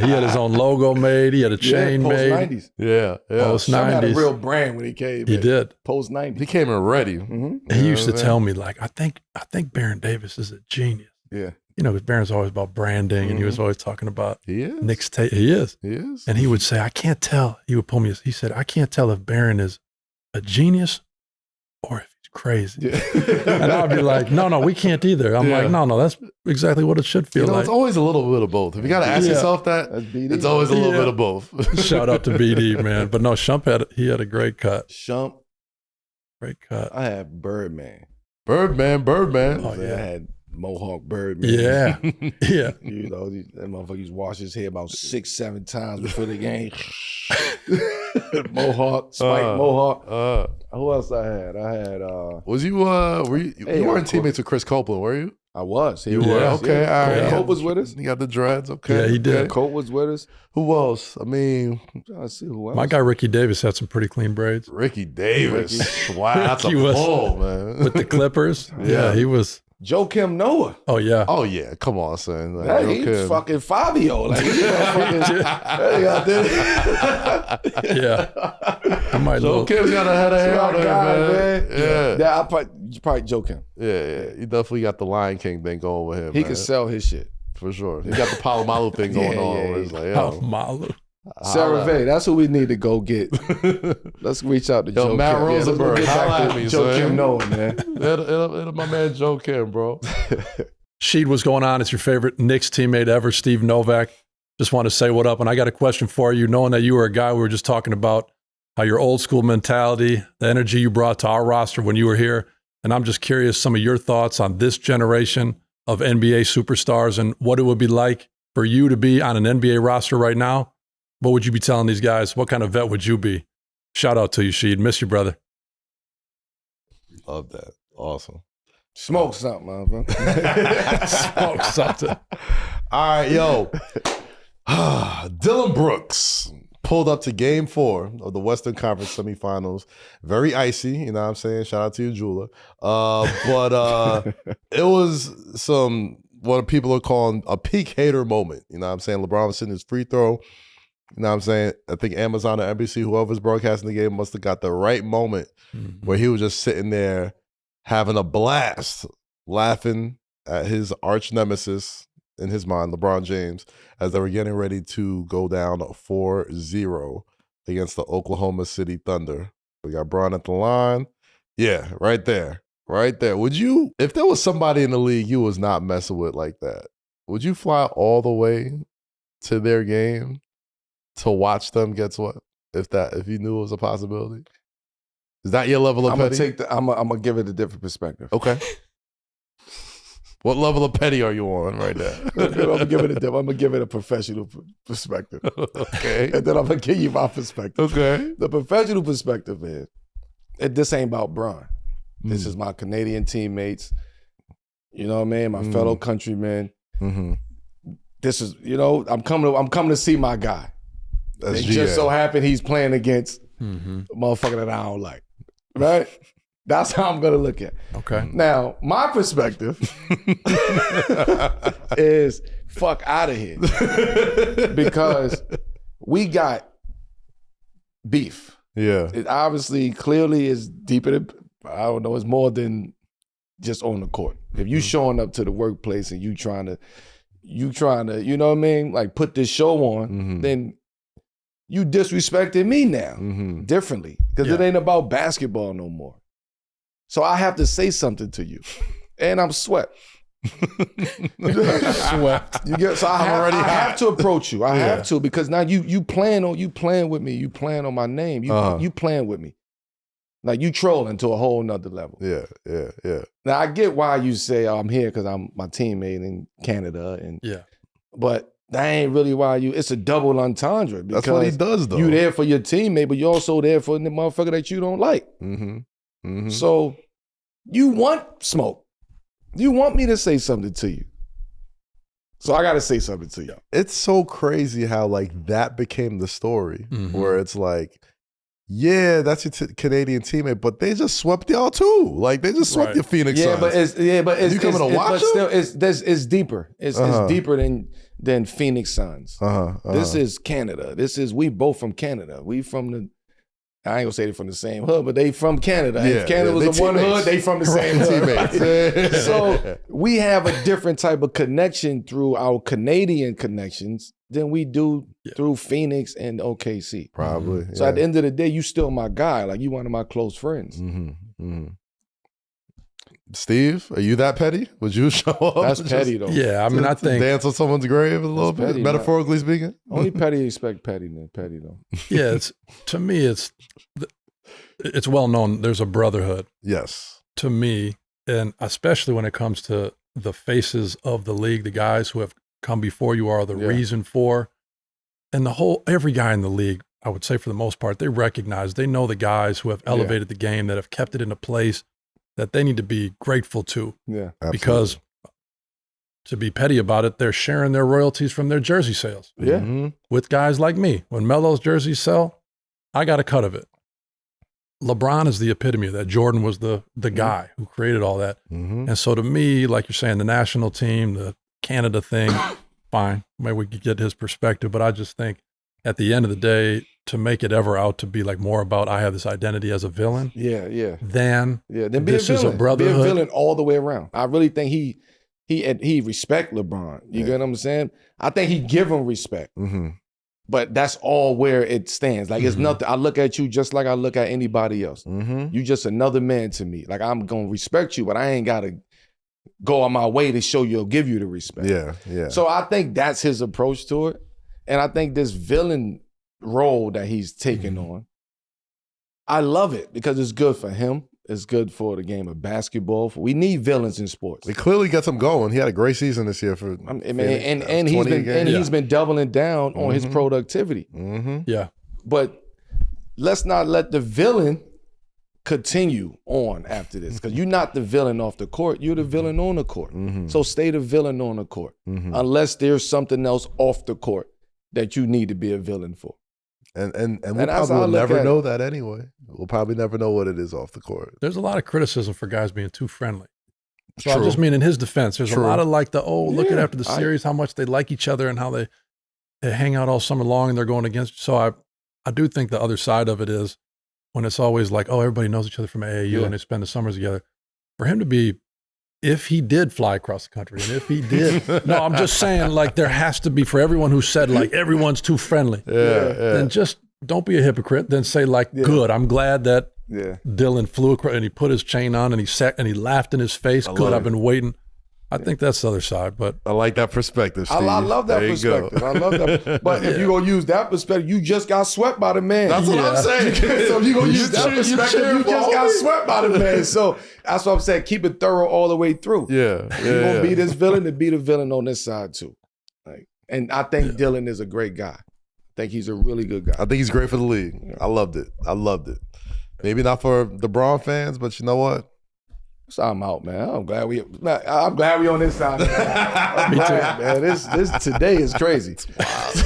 had his own logo made. He had a chain
post
made.
90s.
Yeah.
Post
He had a
90s.
real brand when he came.
He did.
Post 90s.
He came in ready.
He used to tell me, like, I think Baron Davis is a genius.
Yeah.
You know, because Baron's always about branding, and he was always talking about
He is.
Nickstape. He is.
He is.
And he would say, I can't tell. He would pull me. He said, I can't tell if Baron is a genius or if he's crazy.
Yeah.
And I'd be like, no, we can't either. I'm like, no, that's exactly what it should feel
You know,
like.
it's always a little bit of both. If you got to ask yourself that,
That's BD.
it's always a little bit of both.
Shout out to BD, man. But no, Shump had a great cut.
Shump.
Great cut.
I had Birdman.
Birdman.
Oh,
I
yeah.
had Mohawk Birdman.
Yeah. Yeah.
You know, that motherfucker used to wash his hair about 6-7 times before the game. Mohawk, Spike Mohawk. Who else I had? I had
Was you were you
Hey,
weren't
of
teammates with Chris Copeland, were you?
I was. He
You
was.
were. Okay, all right.
Cope was with us.
You got the dreads, okay.
Yeah, he did.
Cope was with us.
Who else? I mean,
I'm trying to see who else.
My guy Ricky Davis had some pretty clean braids.
Ricky Davis. Wow, that's
Ricky
a
was-
pull, man.
With the Clippers. Yeah, he was.
Joe Kim Noah.
Oh, yeah.
Oh yeah, come on, son. Like,
Hey, he's
okay.
fucking Fabio. Like, he's fucking. Hey, out there.
Yeah. I might
Joe
look.
Kim's got a head of hair
My
on him,
guy,
man. Yeah.
Yeah, probably Joe Kim.
Yeah. He definitely got the Lion King thing going with him.
He
man.
could sell his shit.
for sure. He got the Palomalu thing going
Yeah,
on.
yeah,
Where it's like,
Oh,
yo,
Malu.
Sarah Vay, that's who we need to go get. Let's reach out to Joe
Matt
Kim.
Rosenberg,
let's go get
holla
back
at
to
me,
Joe
son.
Kim Noah, man.
It'll my man Joe Kim, bro.
Sheed, what's going on? It's your favorite Knicks teammate ever, Steve Novak. Just want to say what up. And I got a question for you, knowing that you were a guy we were just talking about, how your old school mentality, the energy you brought to our roster when you were here. And I'm just curious some of your thoughts on this generation of NBA superstars and what it would be like for you to be on an NBA roster right now what would you be telling these guys? What kind of vet would you be? Shout out to you, Sheed. Miss you, brother.
Love that. Awesome.
Smoke something, motherfucker.
Smoke something.
All right, yo. Dylan Brooks pulled up to game 4 of the Western Conference semifinals. Very icy, you know what I'm saying? Shout out to you, Jula. But it was what people are calling a peak hater moment. You know what I'm saying? LeBron was sitting his free throw. You know what I'm saying? I think Amazon or NBC, whoever's broadcasting the game, must have got the right moment where he was just sitting there having a blast, laughing at his arch nemesis in his mind, LeBron James, as they were getting ready to go down 4-0 against the Oklahoma City Thunder. We got Bron at the line. Yeah, right there. Right there. Would you, if there was somebody in the league you was not messing with like that, would you fly all the way to their game to watch them get swept? If you knew it was a possibility? Is that your level of petty?
I'm gonna give it a different perspective.
Okay. What level of petty are you on right now?
I'm gonna give it a professional perspective.
Okay.
And then I'm gonna give you my perspective.
Okay.
The professional perspective is, this ain't about Bron. This is my Canadian teammates. You know what I mean? My fellow countrymen.
Mm-hmm.
This is, I'm coming to see my guy.
That's
It
GA.
just so happened he's playing against a motherfucker that I don't like. Right? That's how I'm gonna look at it.
Okay.
Now, my perspective is fuck out of here. Because we got beef.
Yeah.
It obviously clearly is deeper than, I don't know, it's more than just on the court. If you showing up to the workplace and you trying to, you know what I mean? Like put this show on, then you disrespecting me now differently. Because it ain't about basketball no more. So I have to say something to you. And I'm swept.
Swept.
You get, so I have to approach you. I have to, because now you playing with me. You playing on my name. You playing with me. Like you trolling to a whole nother level.
Yeah.
Now I get why you say I'm here because I'm my teammate in Canada, but that ain't really why it's a double entendre. Because
that's what he does, though.
You there for your teammate, but you also there for the motherfucker that you don't like. So you want smoke. You want me to say something to you. So I got to say something to you.
It's so crazy how like that became the story where it's like, yeah, that's your Canadian teammate, but they just swept y'all too. Like they just swept your Phoenix Suns.
But it's
you coming to watch them?
Still, it's deeper. It's deeper than Phoenix Suns. This is Canada. We both from Canada. We from the, I ain't gonna say they from the same hood, but they from Canada. If Canada was in one hood, they from the same hood. So we have a different type of connection through our Canadian connections than we do through Phoenix and OKC.
Probably.
So at the end of the day, you still my guy. Like you one of my close friends.
Steve, are you that petty? Would you show up?
That's petty though.
Yeah, I mean, I think
dance on someone's grave a little bit,
petty,
metaphorically speaking.
Only petty expect petty though.
yeah, to me, it's well known. There's a brotherhood.
Yes.
To me, and especially when it comes to the faces of the league, the guys who have come before you are the reason for, and every guy in the league, I would say for the most part, they know the guys who have elevated the game, that have kept it in a place that they need to be grateful to.
Yeah.
Absolutely.
Because to be petty about it, they're sharing their royalties from their jersey sales.
Yeah.
With guys like me. When Melo's jerseys sell, I got a cut of it. LeBron is the epitome of that. Jordan was the guy who created all that. And so to me, like you're saying, the national team, the Canada thing, fine. Maybe we could get his perspective, but I just think at the end of the day, to make it ever out to be like more about I have this identity as a villain. Then
be
this
a
is a
villain.
brotherhood.
Be a villain all the way around. I really think he respect LeBron. You get what I'm saying? I think he give him respect. But that's all where it stands. Like it's nothing. I look at you just like I look at anybody else. You just another man to me. Like I'm gonna respect you, but I ain't gotta go on my way to show you or give you the respect.
Yeah.
So I think that's his approach to it. And I think this villain role that he's taking on, I love it because it's good for him. It's good for the game of basketball. We need villains in sports.
He clearly gets him going. He had a great season this year for.
I mean, and he's been doubling down on his productivity.
Yeah.
But let's not let the villain continue on after this, because you're not the villain off the court. You're the villain on the court. So stay the villain on the court, unless there's something else off the court that you need to be a villain for.
And we'll probably never know that anyway. We'll probably never know what it is off the court.
There's a lot of criticism for guys being too friendly. So I just mean in his defense, there's a lot of like look at after the series, how much they like each other and how they hang out all summer long and they're going against. So I do think the other side of it is when it's always like, oh, everybody knows each other from AAU and they spend the summers together. For him to be, if he did fly across the country and if he did, no, I'm just saying like there has to be, for everyone who said like everyone's too friendly, then just don't be a hypocrite. Then say like, good, I'm glad that Dylan flew across and he put his chain on and he laughed in his face. Good, I've been waiting. I think that's the other side, but
I like that perspective, Steve.
I love that perspective. I love that. But if you're going to use that perspective, you just got swept by the man.
That's what I'm saying.
So you're going to use that perspective, you just got swept by the man. So that's what I'm saying. Keep it thorough all the way through.
You're
going to be this villain to be the villain on this side too. And I think Dylan is a great guy. I think he's a really good guy.
I think he's great for the league. I loved it. Maybe not for the Braun fans, but you know what?
So I'm out, man. I'm glad we on this side. I'm glad, man. This today is crazy.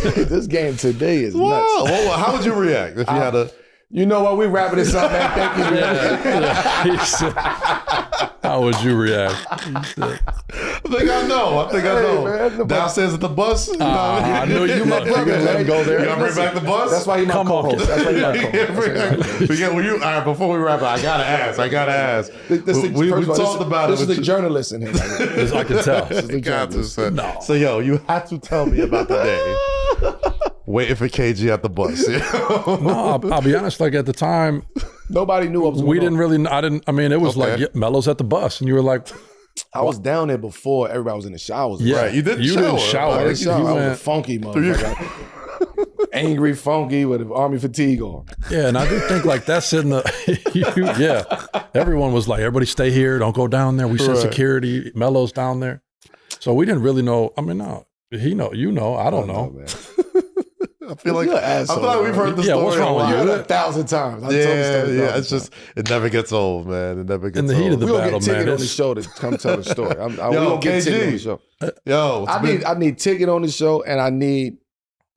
This game today is nuts.
Well, how would you react if you had a?
You know what? We wrapping this up, man. Thank you, man.
How would you react?
I think I know. Man, downstairs at the bus.
I knew you might let him go there.
You gonna bring back the bus?
That's why he my co-host. That's why he my co-host.
All right, before we wrap up, I gotta ask. We talked about it.
This is the journalist in here.
I can tell.
This is the journalist.
No.
So, you had to tell me about the day waiting for KG at the bus.
No, I'll be honest. Like at the time,
nobody knew what was going on.
We didn't really. I mean, it was like Melo's at the bus, and you were like,
I was down there before everybody was in the showers.
Yeah,
right. You didn't shower.
I was a funky motherfucker. Angry, funky with army fatigue on.
Yeah, and I do think like that's in the. Everyone was like, everybody stay here, don't go down there. We sent security. Melo's down there, so we didn't really know. I mean, no, he know, I don't know.
Man.
I feel like we've heard the story.
What's wrong with you?
1,000 times.
It's just it never gets old, man. It never gets old.
In the heat of the battle, man.
We'll get Ticket on the show to come tell the story. We gonna get Ticket on the show. I need Ticket on the show, and I need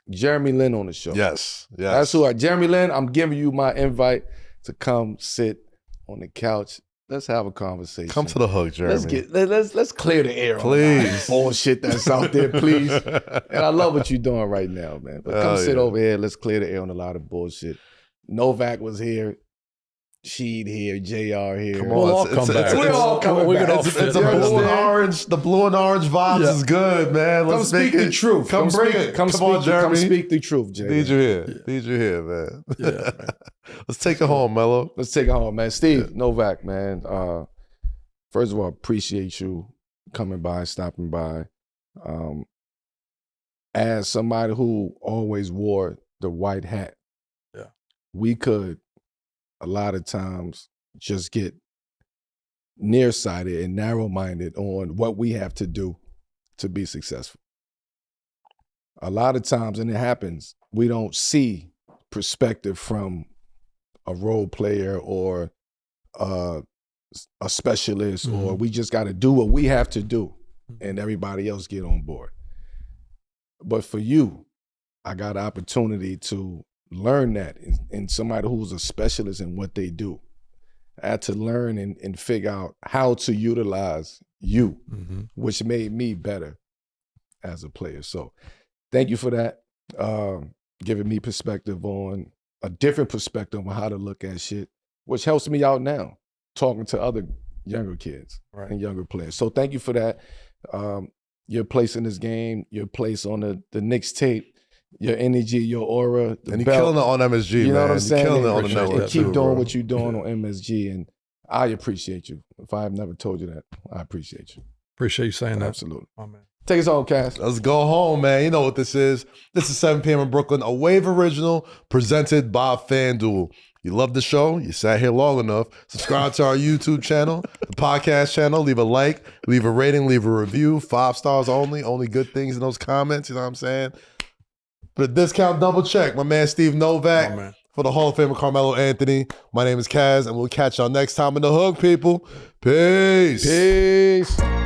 Jeremy Lin on the show.
Yes.
That's who Jeremy Lin, I'm giving you my invite to come sit on the couch. Let's have a conversation.
Come to the hook, Jeremy.
Let's clear the air.
Please.
On bullshit that's out there, please. And I love what you're doing right now, man. But come sit over here. Let's clear the air on a lot of bullshit. Novak was here. Sheed here. JR here.
Come on, we'll all come back.
We're all coming back.
It's a blue and orange. The blue and orange vibes is good, man.
Come speak the truth.
Come bring it. Come on, Jeremy.
Come speak the truth, Jay.
Need you here, man. Yeah. Let's take it home, Melo.
Let's take it home, man. Steve, Novak, man. First of all, appreciate you coming by, stopping by. As somebody who always wore the white hat, we could a lot of times just get nearsighted and narrow-minded on what we have to do to be successful. A lot of times, and it happens, we don't see perspective from a role player or a specialist, or we just got to do what we have to do and everybody else get on board. But for you, I got an opportunity to learn that in somebody who's a specialist in what they do. I had to learn and figure out how to utilize you, which made me better as a player. So thank you for that, giving me perspective on a different perspective on how to look at shit, which helps me out now, talking to other younger kids and younger players. So thank you for that. Your place in this game, your place on the Nickstape, your energy, your aura,
and you're killing it on MSG,
you know
man.
what I'm saying?
You're killing it on the network.
And keep doing what you're doing on MSG, and I appreciate you. If I've never told you that, I appreciate you.
Appreciate you saying that.
Absolutely.
Oh, man.
Take us home, Cass.
Let's go home, man. You know what this is. This is 7 p.m. in Brooklyn, a Wave original presented by FanDuel. You love the show. You sat here long enough. Subscribe to our YouTube channel, the podcast channel. Leave a like, leave a rating, leave a review. 5 stars only. Only good things in those comments. You know what I'm saying? For the discount double check, my man Steve Novak.
Oh, man.
For the Hall of Famer Carmelo Anthony. My name is Kaz, and we'll catch y'all next time in the hook, people. Peace.
Peace.